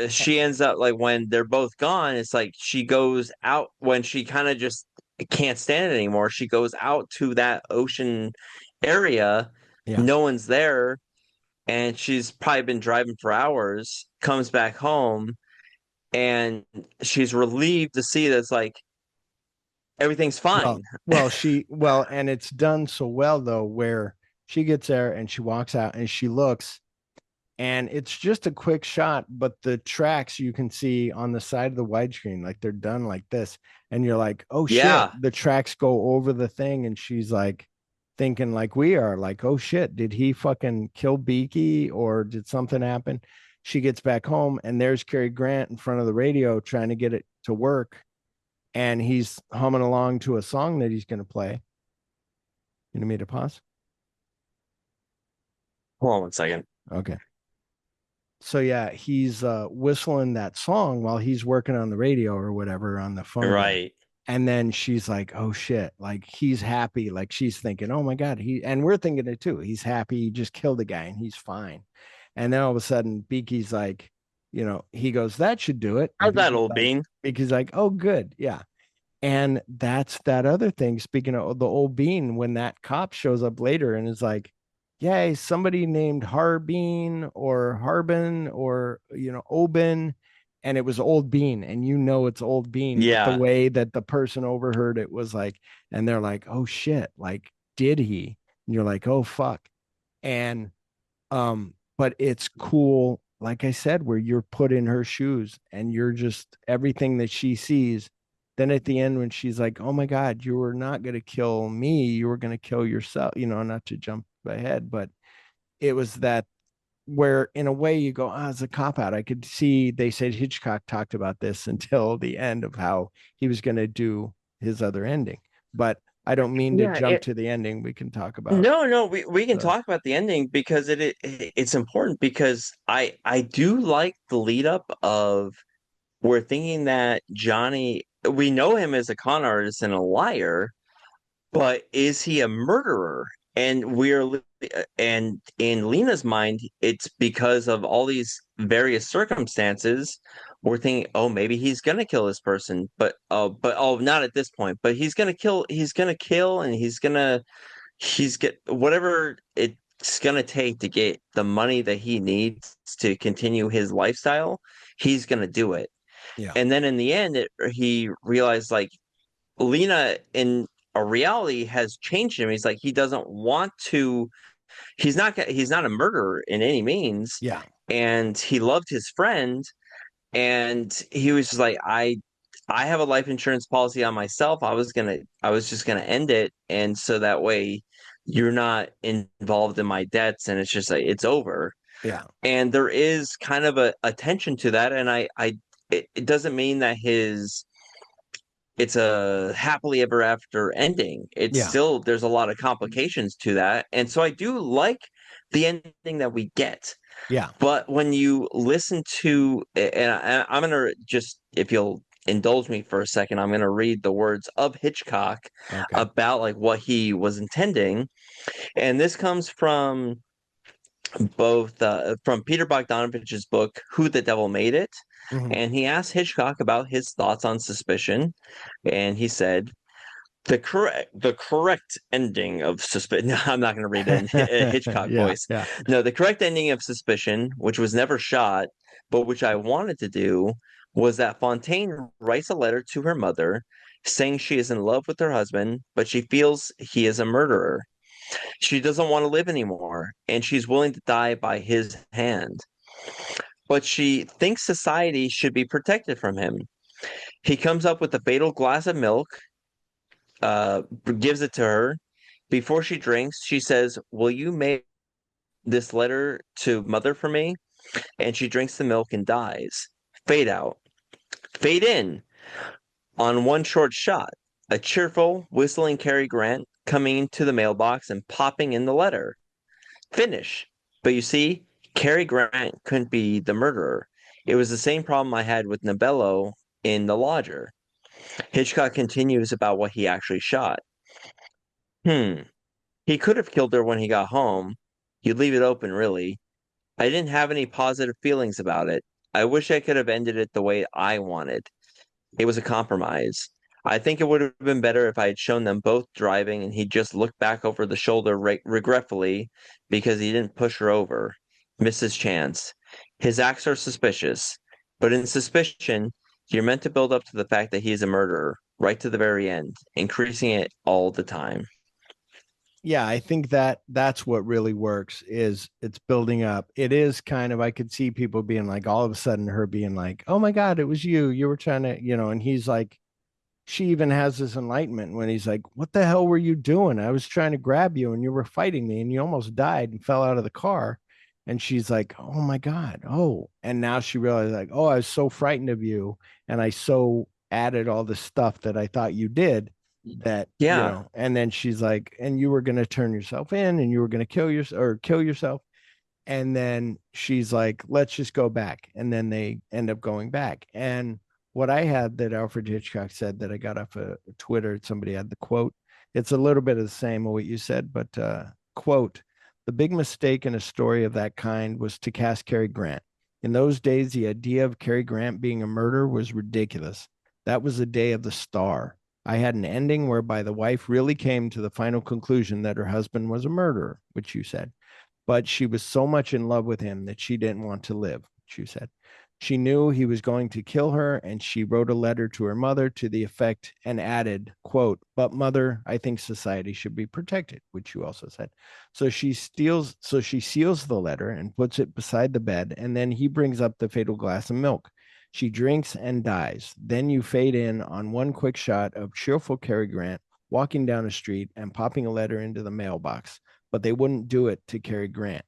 she ends up like when they're both gone, it's like she goes out when she kind of just can't stand it anymore. She goes out to that ocean area, Yeah. no one's there, and she's probably been driving for hours, comes back home, and she's relieved to see that it's like everything's fine. And it's done so well though, where she gets there and she walks out and she looks, and it's just a quick shot, but the tracks you can see on the side of the widescreen, like they're done like this, and you're like, oh Yeah. shit, the tracks go over the thing, and she's like thinking like we are, like, oh shit, did he fucking kill Beaky or did something happen? She gets back home and there's Cary Grant in front of the radio trying to get it to work, and he's humming along to a song that he's going to play. You need me to pause? Hold on one second. Okay. So yeah, he's whistling that song while he's working on the radio or whatever on the phone. Right. And then she's like, oh shit, like he's happy. Like she's thinking, oh my God, and we're thinking it too. He's happy. He just killed a guy and he's fine. And then all of a sudden, Beaky's like, he goes, that should do it. How's that, old bean? Beaky's like, oh, good. Yeah. And that's that other thing. Speaking of the old bean, when that cop shows up later and is like, yeah, somebody named Harbin or Harbin or, Obin, and it was Old Bean, and it's Old Bean. Yeah. But the way that the person overheard it was like, and they're like, oh shit, like, did he? And you're like, oh fuck. And but it's cool, like I said, where you're put in her shoes and you're just everything that she sees. Then at the end, when she's like, oh my God, you were not going to kill me, you were going to kill yourself, not to jump ahead, but it was that where in a way you go, it's a cop out. I could see they said Hitchcock talked about this until the end of how he was going to do his other ending. But I don't mean to jump to the ending. We can talk about No, we can talk about the ending because it's important, because I do like the lead up of, we're thinking that Johnny, we know him as a con artist and a liar, but is he a murderer? And in Lena's mind, it's because of all these various circumstances. We're thinking, oh, maybe he's gonna kill this person, but not at this point. But he's gonna kill, and he's get whatever it's gonna take to get the money that he needs to continue his lifestyle. He's gonna do it. Yeah. And then in the end, he realized like Lena in a reality has changed him. He's like, he doesn't want to. He's not a murderer in any means. Yeah. And he loved his friend, and he was just like, I have a life insurance policy on myself. I was just gonna end it, and so that way you're not involved in my debts, and it's just like it's over. Yeah. And there is kind of a tension to that, and it doesn't mean that it's a happily ever after ending. It's Yeah. still, there's a lot of complications to that. And so I do like the ending that we get. Yeah. But when you listen to, and I'm going to just, if you'll indulge me for a second, I'm going to read the words of Hitchcock Okay. about like what he was intending. And this comes from both from Peter Bogdanovich's book, Who the Devil Made It? Mhm. And he asked Hitchcock about his thoughts on suspicion. And he said, the correct ending of suspicion. No, I'm not going to read it in a Hitchcock Yeah. voice. Yeah. No, the correct ending of Suspicion, which was never shot, but which I wanted to do, was that Fontaine writes a letter to her mother saying she is in love with her husband, but she feels he is a murderer. She doesn't want to live anymore, and she's willing to die by his hand. But she thinks society should be protected from him. He comes up with a fatal glass of milk, uh, gives it to her. Before she drinks, she says, "Will you make this letter to mother for me?" And she drinks the milk and dies. Fade out. Fade in on one short shot. A cheerful, whistling Cary Grant coming to the mailbox and popping in the letter. Finish. But you see, Cary Grant couldn't be the murderer. It was the same problem I had with Nobello in The Lodger. Hitchcock continues about what he actually shot. He could have killed her when he got home. You leave it open, really. I didn't have any positive feelings about it. I wish I could have ended it the way I wanted. It was a compromise. I think it would have been better if I had shown them both driving and he just looked back over the shoulder regretfully because he didn't push her over. Missed his chance. His acts are suspicious, but in suspicion, you're meant to build up to the fact that he is a murderer, right to the very end, increasing it all the time. Yeah, I think that that's what really works is it's building up. It is kind of, I could see people being like, all of a sudden her being like, oh my God, it was you were trying to, and he's like, she even has this enlightenment when he's like, what the hell were you doing? I was trying to grab you and you were fighting me and you almost died and fell out of the car. And she's like, oh my God. Oh. And now she realized like, oh, I was so frightened of you. And I so added all the stuff that I thought you did that, Yeah. and then she's like, and you were going to turn yourself in and you were going to kill yourself. And then she's like, let's just go back. And then they end up going back. And what I had that Alfred Hitchcock said that I got off of Twitter, somebody had the quote. It's a little bit of the same of what you said, but quote, the big mistake in a story of that kind was to cast Cary Grant. In those days, the idea of Cary Grant being a murderer was ridiculous. That was the day of the star. I had an ending whereby the wife really came to the final conclusion that her husband was a murderer, which you said. But she was so much in love with him that she didn't want to live, she said. She knew he was going to kill her, and she wrote a letter to her mother to the effect and added, quote, but mother, I think society should be protected, which you also said. So she seals the letter and puts it beside the bed, and then he brings up the fatal glass of milk. She drinks and dies. Then you fade in on one quick shot of cheerful Cary Grant walking down a street and popping a letter into the mailbox, but they wouldn't do it to Cary Grant.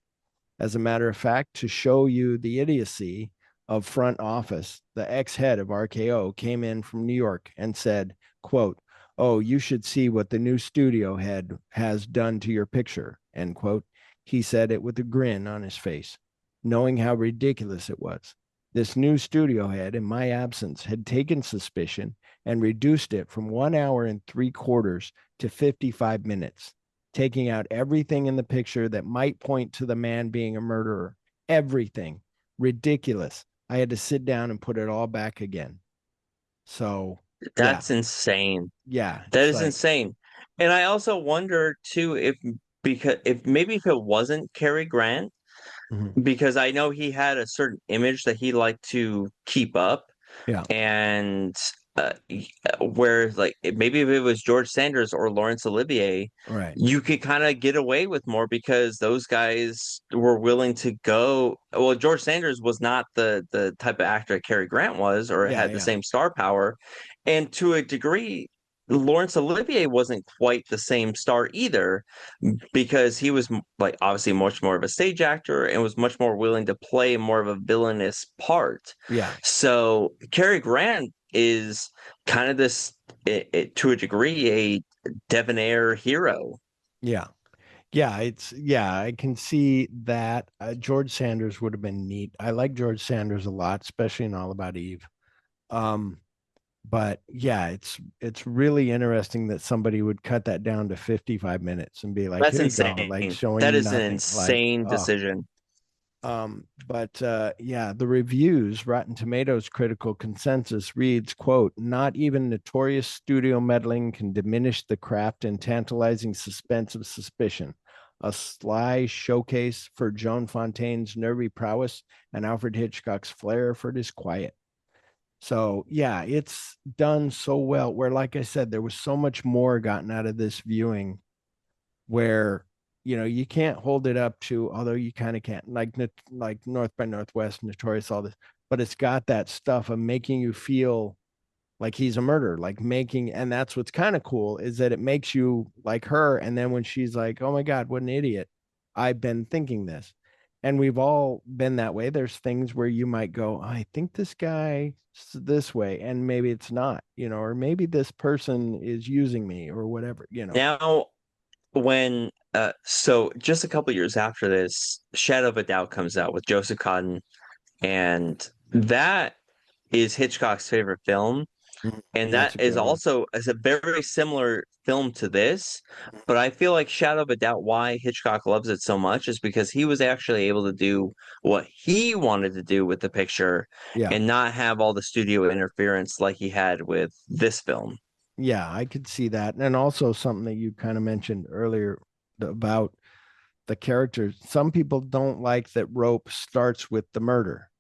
As a matter of fact, to show you the idiocy of front office, the ex-head of RKO came in from New York and said, quote, oh, you should see what the new studio head has done to your picture, end quote. He said it with a grin on his face, knowing how ridiculous it was. This new studio head, in my absence, had taken Suspicion and reduced it from 1 hour and 3/4 to 55 minutes, taking out everything in the picture that might point to the man being a murderer. Everything. Ridiculous. I had to sit down and put it all back again. So That's insane. yeah, That it's is like, insane. And I also wonder too if it wasn't Cary Grant, mhm. because I know he had a certain image that he liked to keep up. Yeah. And where like maybe if it was George Sanders or Laurence Olivier, Right. you could kind of get away with more because those guys were willing to go. Well, George Sanders was not the type of actor Cary Grant was, or Yeah, had the yeah. same star power, and to a degree, Laurence Olivier wasn't quite the same star either, because he was like obviously much more of a stage actor and was much more willing to play more of a villainous part. Yeah. So Cary Grant is kind of this to a degree, a debonair hero. Yeah. Yeah, I can see that. George Sanders would have been neat. I like George Sanders a lot, especially in All About Eve. Um, but yeah, it's really interesting that somebody would cut that down to 55 minutes and be like, That's here you go, like insane. showing That you is an nothing. Like, insane oh, decision. but yeah, the reviews, Rotten Tomatoes critical consensus reads, quote, not even notorious studio meddling can diminish the craft and tantalizing suspense of suspicion. A sly showcase for Joan Fontaine's nervy prowess and Alfred Hitchcock's flair for disquiet. So yeah, it's done so well. Where, like I said, there was so much more gotten out of this viewing where you can't hold it up to, although you kind of can't, like North by Northwest, Notorious, all this, but it's got that stuff of making you feel like he's a murderer, like making, and that's what's kind of cool is that it makes you like her. And then when she's like, oh my God, what an idiot, I've been thinking this. And we've all been that way. There's things where you might go, I think this guy this way, and maybe it's not, or maybe this person is using me or whatever. Now, when so just a couple years after this, Shadow of a Doubt comes out with Joseph Cotten, and that is Hitchcock's favorite film. And That's that a is good one. also is a very similar film to this, but I feel like Shadow of a Doubt, why Hitchcock loves it so much is because he was actually able to do what he wanted to do with the picture Yeah. and not have all the studio interference like he had with this film. Yeah, I could see that. And also something that you kind of mentioned earlier about the characters. Some people don't like that Rope starts with the murder.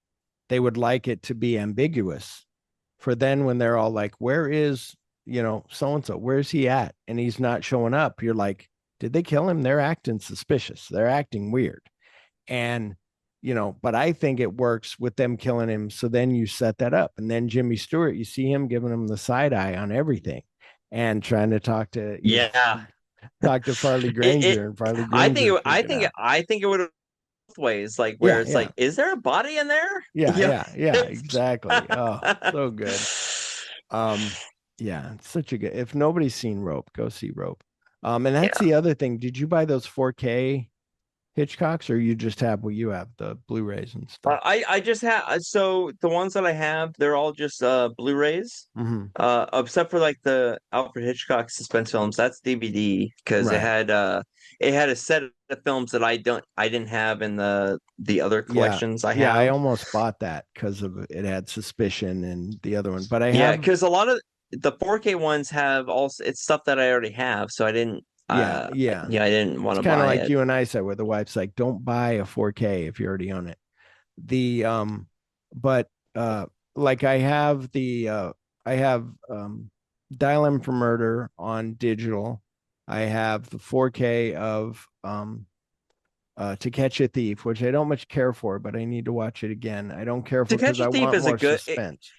They would like it to be ambiguous. For then when they're all like, where is, so and so, where's he at? And he's not showing up. You're like, did they kill him? They're acting suspicious. They're acting weird. And but I think it works with them killing him. So then you set that up. And then Jimmy Stewart, you see him giving him the side eye on everything and trying to talk to, Yeah. talk to Farley It Granger, and Farley I think Granger I think it would have both ways, like where yeah, it's yeah, like, is there a body in there? yeah, Yeah. yeah, yeah, exactly. Oh, so good. Yeah, it's such a good. If nobody's seen Rope, go see Rope. And that's Yeah. the other thing. Did you buy those 4K Hitchcocks, or you just have what you have, the Blu-rays and stuff? I just have, so the ones that I have, they're all just Blu-rays. Mm-hmm. Except for like the Alfred Hitchcock suspense films, that's DVD because Right. it had a set of films that I didn't have in the other Yeah. collections I Yeah, I have. almost bought that because of it had Suspicion and the other one. But I Yeah, have, because a lot of the 4K ones have also it's stuff that I already have, so I didn't yeah, yeah. I didn't want It's to kind of buy like it. you and I said, where the wife's like, don't buy a 4K if you already own it. The but like I have Dial M for Murder on digital. I have the 4K of To Catch a Thief, which I don't much care for, but I need to watch it again. I don't care To for because Catch a I Thief want is a more good suspense.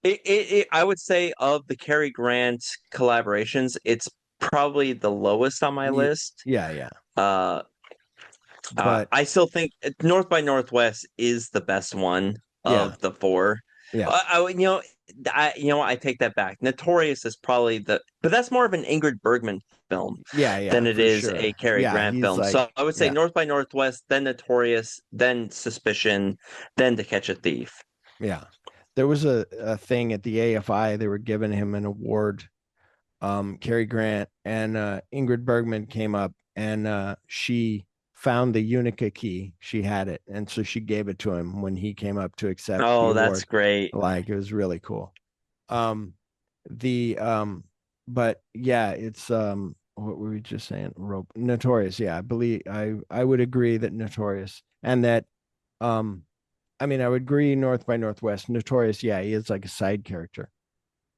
I would say of the Cary Grant collaborations, it's probably the lowest on my list. Yeah, yeah. Uh, But I still think North by Northwest is the best one yeah, of the four. yeah, I take that back. Notorious is probably but that's more of an Ingrid Bergman film yeah, than it for is a sure. Cary Yeah, Grant he's film. like, So I would say yeah, North by Northwest, then Notorious, then Suspicion, then To Catch a Thief. yeah. There was a thing at the AFI, they were giving him an award, Cary Grant, and Ingrid Bergman came up, and she found the Unica key. She had it, and so she gave it to him when he came up to accept the Oh, that's award. great. Like, it was really cool. Um, the but yeah, it's what were we just saying? Rope Notorious. Yeah, I believe I would agree that Notorious, and that I mean, I would agree North by Northwest. Notorious, yeah, he is like a side character.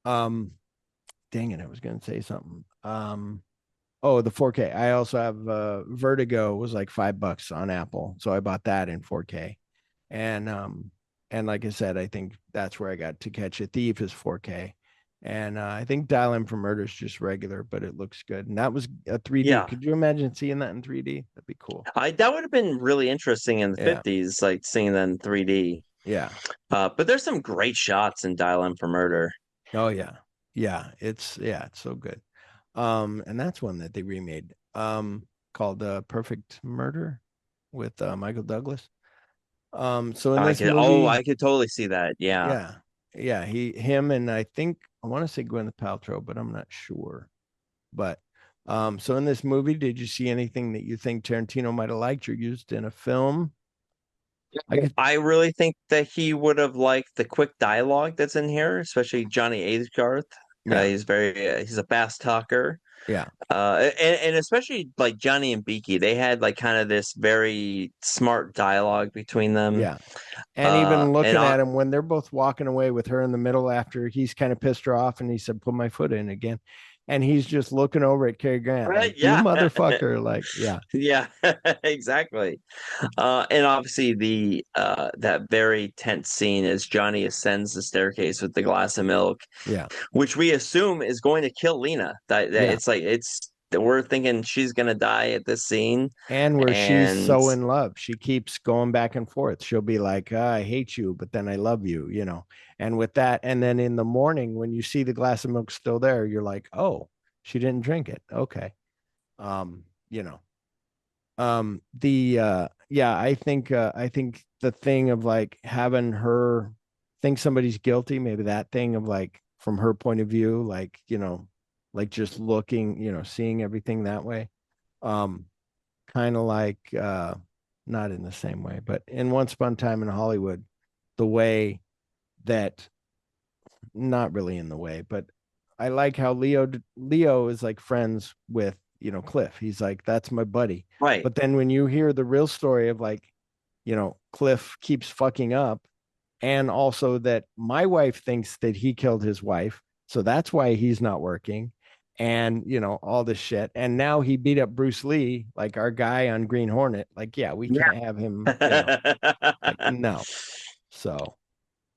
Um, dang it, I was gonna say something. Oh, the 4K. I also have Vertigo was like $5 on Apple, so I bought that in 4K. And like I said, I think that's where I got To Catch a Thief is 4K. And I think Dial M for Murder is just regular, but it looks good. And that was a 3D. Yeah. Could you imagine seeing that in 3D? That'd be cool. That would have been really interesting in the Yeah. 50s, like seeing that in 3D. Yeah. But there's some great shots in Dial M for Murder. Oh yeah. it's so good. And that's one that they remade. Called Perfect Murder with Michael Douglas. So in this movie, I could totally see that. Yeah. yeah, him, and I think I want to say Gwyneth Paltrow, but I'm not sure. But so in this movie, did you see anything that you think Tarantino might have liked or used in a film? I really think that he would have liked the quick dialogue that's in here, especially Johnny Agarth. Yeah. He's a fast talker. Yeah. And especially like Johnny and Beaky, they had like kind of this very smart dialogue between them. Yeah. And even and looking at him when they're both walking away with her in the middle after he's kind of pissed her off and he said, put my foot in again. And he's just looking over at Cary Grant, like, you motherfucker. Like, yeah. Yeah, exactly. And obviously the that very tense scene as Johnny ascends the staircase with the glass of milk. Yeah. Which we assume is going to kill Lena. It's like we're thinking she's gonna die at this scene. And where she's so in love, she keeps going back and forth. She'll be like, I hate you, but then I love you, And with that, and then in the morning when you see the glass of milk still there, you're like, oh, she didn't drink it. Okay. I think the thing of like having her think somebody's guilty, maybe that thing of like from her point of view, like, like just looking, seeing everything that way. Kind of like not in the same way, but in Once Upon a Time in Hollywood, the way that not really in the way, but I like how Leo is like friends with, Cliff. He's like, that's my buddy. Right. But then when you hear the real story of like, Cliff keeps fucking up, and also that my wife thinks that he killed his wife, so that's why he's not working, and all this shit. And now he beat up Bruce Lee, like our guy on Green Hornet. Like, yeah, we can't have him, like, no. So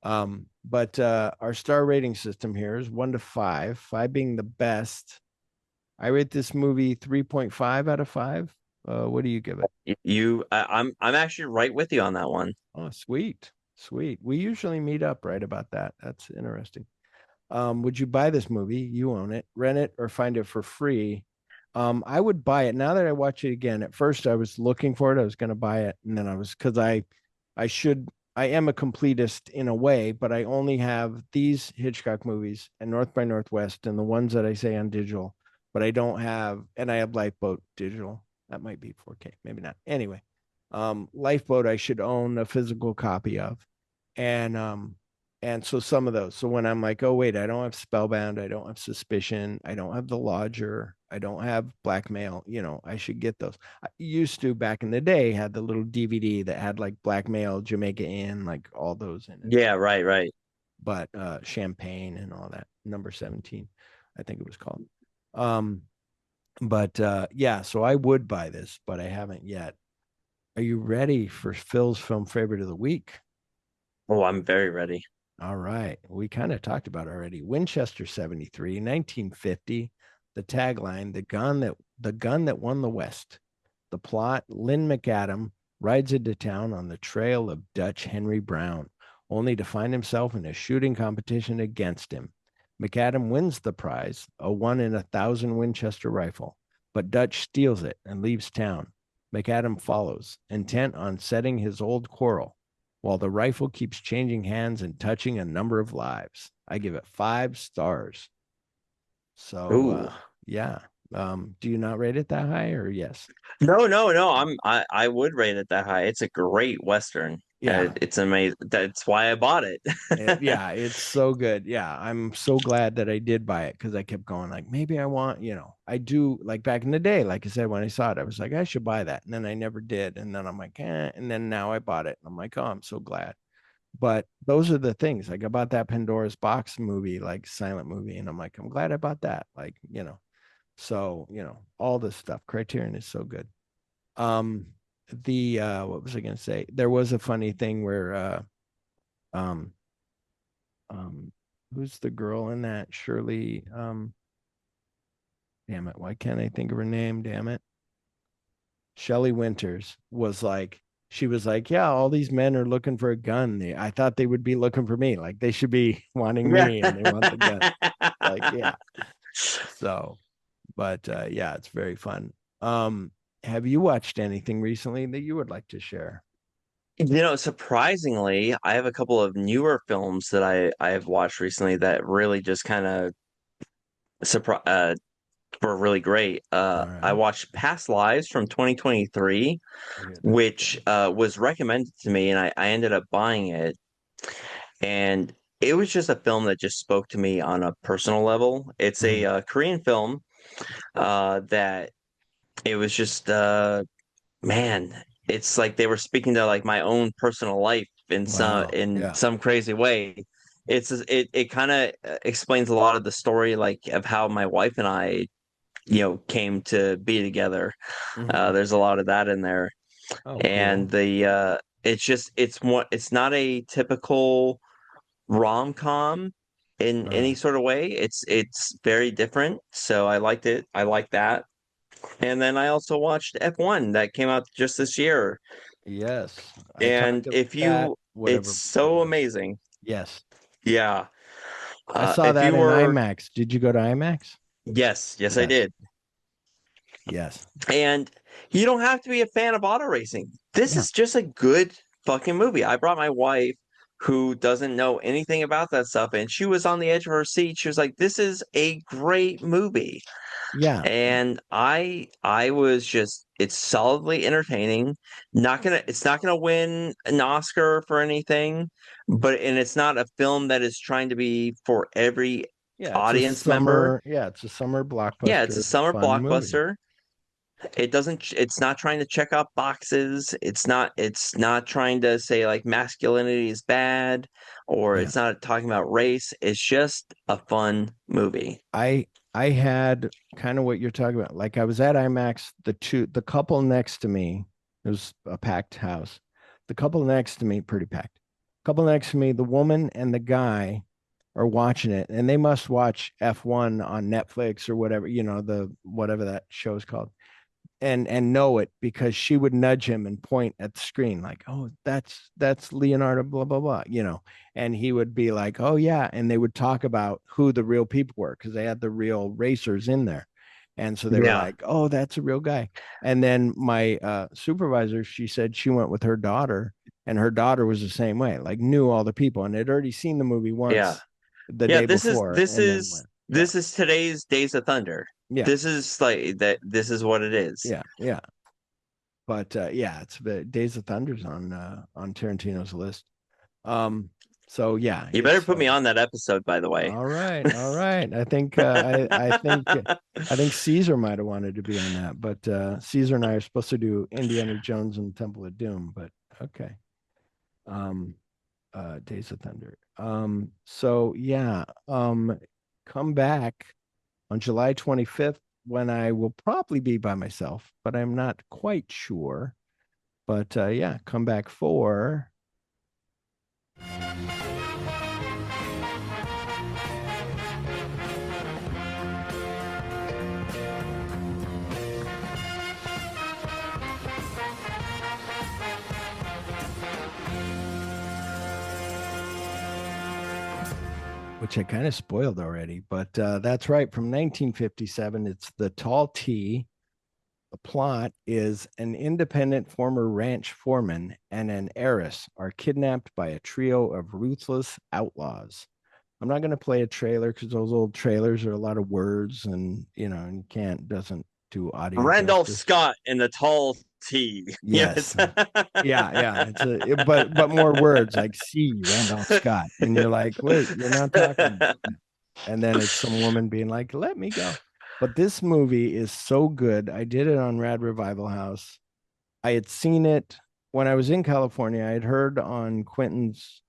but our star rating system here is 1 to 5, 5 being the best. I rate this movie 3.5 out of 5. What do you give it? I'm actually right with you on that one. Oh, sweet. We usually meet up right about that. That's interesting. Would you buy this movie? You own it, rent it, or find it for free? I would buy it. Now that I watch it again, at first I was looking for it. I was going to buy it, and then I am a completist in a way, but I only have these Hitchcock movies and North by Northwest and the ones that I say on digital, but I don't have, and I have Lifeboat digital. That might be 4K, maybe not. Anyway, Lifeboat I should own a physical copy of. And so some of those. So when I'm like, oh wait, I don't have Spellbound, I don't have Suspicion, I don't have The Lodger, I don't have Blackmail, I should get those. I used to back in the day had the little DVD that had like Blackmail, Jamaica Inn, like all those in it. Yeah, right. But Champagne and all that, number 17, I think it was called. Yeah, so I would buy this, but I haven't yet. Are you ready for Phil's film favorite of the week? Oh, I'm very ready. All right. We kind of talked about it already. Winchester 73, 1950. The tagline, the gun that won the West. The plot, Lynn McAdam rides into town on the trail of Dutch Henry Brown, only to find himself in a shooting competition against him. McAdam wins the prize, a 1 in 1,000 Winchester rifle, but Dutch steals it and leaves town. McAdam follows, intent on settling his old quarrel, while the rifle keeps changing hands and touching a number of lives. I give it 5 stars. So, yeah. Do you not rate it that high, or yes? No. I would rate it that high. It's a great Western. Yeah. It's amazing. That's why I bought it. Yeah, it's so good. Yeah, I'm so glad that I did buy it, because I kept going like, maybe I want, I do, like back in the day, like I said, when I saw it, I was like, I should buy that. And then I never did. And then I'm like, and then now I bought it. And I'm like, oh, I'm so glad. But those are the things. Like I bought that Pandora's Box movie, like silent movie. And I'm like, I'm glad I bought that. Like, so, all this stuff. Criterion is so good. What was I going to say? There was a funny thing where, who's the girl in that? Shirley, damn it. Why can't I think of her name? Damn it. Shelley Winters was like, she was like, yeah, all these men are looking for a gun. I thought they would be looking for me. Like they should be wanting me and they want the gun. like, yeah. So, but yeah, it's very fun. Have you watched anything recently that you would like to share? Surprisingly, I have a couple of newer films that I have watched recently that really just kind of were really great. All I right. watched Past Lives from 2023, Yeah, that's which good. was recommended to me, and I ended up buying it. And it was just a film that just spoke to me on a personal level. It's a Mhm. Korean film that it was just man, it's like they were speaking to like my own personal life Wow. in Yeah. some crazy way. It kind of explains a lot of the story like of how my wife and I came to be together. Mhm. There's a lot of that in there, Oh, and cool. it's not a typical rom-com in Uh, any sort of way. It's very different, so I liked it. I like that. And then I also watched F1 that came out just this year. yes, I And talked about if that. you it's Whatever movie it so was. amazing. Yes, Yeah. I saw If that you in were IMAX. Did you go to IMAX? yes, I Yes. did. Yes. And you don't have to be a fan of auto racing. This Yeah. is just a good fucking movie. I brought my wife who doesn't know anything about that stuff and she was on the edge of her seat. She was like, "This is a great movie." Yeah. And I was just it's solidly entertaining. It's not gonna win an Oscar for anything, and it's not a film that is trying to be for every Yeah. It's a audience member. summer. Yeah. It's a summer Yeah, it's a blockbuster summer fun movie. blockbuster. It's not trying to check off boxes. It's not trying to say like masculinity is bad or Yeah. it's not talking about race. It's just a fun movie. I I had kind of what you're talking about. Like I was at IMAX, the couple next to me, it was a packed house. The couple next to me, pretty packed. Couple next to me, the woman and the guy are watching it, and they must watch F1 on Netflix or whatever, the whatever that show's called, and know it because she would nudge him and point at the screen like, oh, that's Leonardo blah blah blah, and he would be like, oh yeah, and they would talk about who the real people were because they had the real racers in there, and so they were Yeah. like, oh, that's a real guy. And then my supervisor, she said she went with her daughter, and her daughter was the same way, like knew all the people and had already seen the movie Yeah. once the Yeah, day before, and then went, yeah, this is today's Days of Thunder. yeah, This is like that. This is what it is. yeah, yeah. But yeah, it's the Days of Thunder's on Tarantino's list. Um, so yeah, You better it's put me on that episode, by the way. all right, all right. I think I think Caesar might have wanted to be on that, but Caesar and I are supposed to do Indiana Jones and the Temple of Doom, but okay. Um, Days of Thunder. So yeah, come back on July 25th when I will probably be by myself, but I'm not quite sure. But yeah, come back for which I kind of spoiled already, but that's right. From 1957, it's The Tall T. The plot is an independent former ranch foreman and an heiress are kidnapped by a trio of ruthless outlaws. I'm not going to play a trailer because those old trailers are a lot of words and, and you can't, doesn't do audio Randolph justice. Scott in the tall T. Yes. Yes. Yeah, yeah. But more words like see Randolph Scott. And you're like, wait, you're not talking about that. And then it's some woman being like, let me go. But this movie is so good. I did it on Rad Revival House. I had seen it when I was in California. I had heard on Quentin's,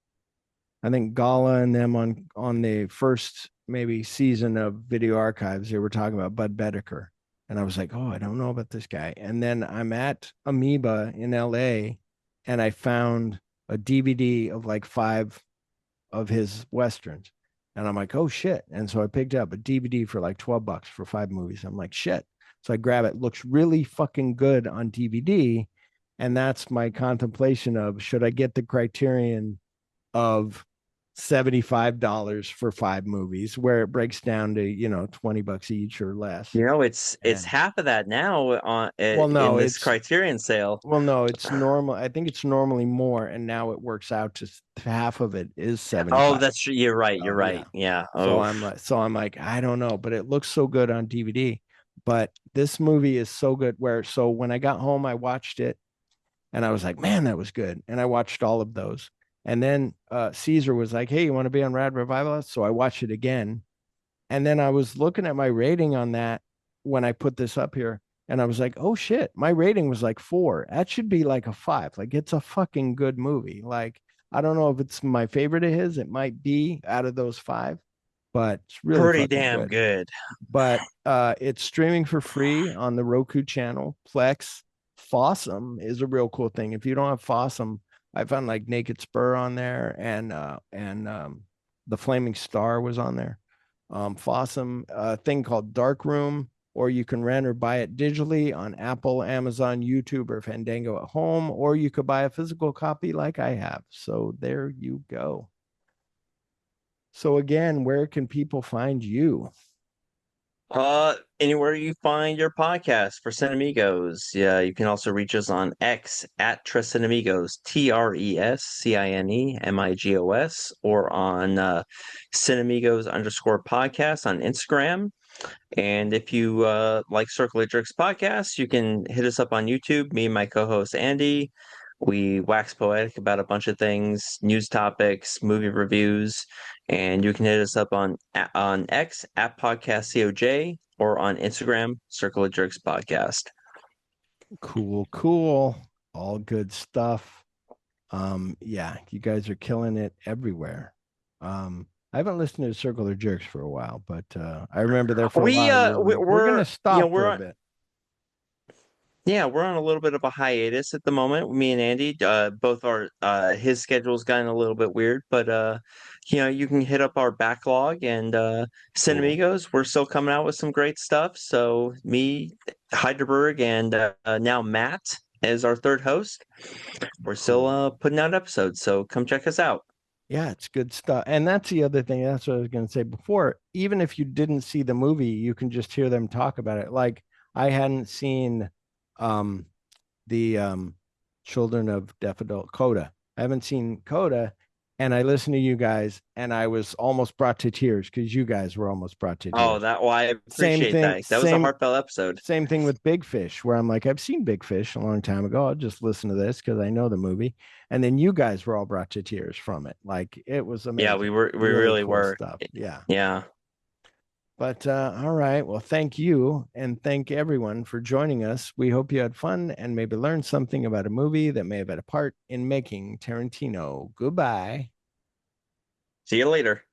I think Gala and them on the first maybe season of Video Archives, they were talking about Bud Bedecker. And I was like, oh, I don't know about this guy. And then I'm at Amoeba in LA and I found a DVD of like 5 of his Westerns. And I'm like, oh shit. And so I picked up a DVD for like $12 for 5 movies. I'm like, shit. So I grab it. Looks really fucking good on DVD. And that's my contemplation of should I get the criterion of $75 for 5 movies, where it breaks down to, $20 each or less. It's And half of that now well, no, in this it's Criterion sale. well, no, it's normal. I think it's normally more, and now it works out to half of it is 75. Oh, that's true. You're right. You're Oh, right. yeah. Yeah. So Oh, I'm like, I don't know, but it looks so good on DVD. But this movie is so good so when I got home, I watched it and I was like, man, that was good. And I watched all of those. And then Caesar was like, hey, you want to be on Rad Revivalist? So I watched it again. And then I was looking at my rating on that when I put this up here. And I was like, oh shit, my rating was like 4. That should be like a 5. Like, it's a fucking good movie. Like, I don't know if it's my favorite of his. It might be out of those 5, but it's really pretty fucking damn good. But it's streaming for free on the Roku channel. Plex. Fossum is a real cool thing. If you don't have Fossum, I found like Naked Spur on there, and the Flaming Star was on there. Fossum, a thing called Dark Room, or you can rent or buy it digitally on Apple, Amazon, YouTube, or Fandango at home, or you could buy a physical copy like I have. So there you go. So again, where can people find you? Anywhere you find your podcast for Cinemigos. Yeah, you can also reach us on X at Tresinamigos, TRESCINEMIGOS, or on Cinemigos_podcast on Instagram. And if you like Circle of Jerks podcast, you can hit us up on YouTube. Me and my co-host Andy, we wax poetic about a bunch of things, news topics, movie reviews, and you can hit us up on X at Podcast COJ or on Instagram, Circle of Jerks podcast. Cool. All good stuff. Yeah, you guys are killing it everywhere. I haven't listened to Circle of Jerks for a while, but I remember there for a while. We're gonna stop for a bit. Yeah, we're on a little bit of a hiatus at the moment. Me and Andy, both our his schedule's gotten a little bit weird, but you can hit up our backlog and Cinemigos. We're still coming out with some great stuff. So me, Heidelberg, and now Matt as our third host. We're still putting out episodes, so come check us out. Yeah, it's good stuff. And that's the other thing. That's what I was going to say before. Even if you didn't see the movie, you can just hear them talk about it. Like, I hadn't seen the Children of Deaf Adult, Coda. I haven't seen Coda, and I listened to you guys, and I was almost brought to tears because you guys were almost brought to tears. Oh, I appreciate that. That was a heartfelt episode. Same thing with Big Fish, where I'm like, I've seen Big Fish a long time ago. I'll just listen to this because I know the movie. And then you guys were all brought to tears from it. Like, it was amazing. Yeah, we really cool were. Stuff. Yeah. Yeah. But all right. Well, thank you. And thank everyone for joining us. We hope you had fun and maybe learned something about a movie that may have had a part in making Tarantino. Goodbye. See you later.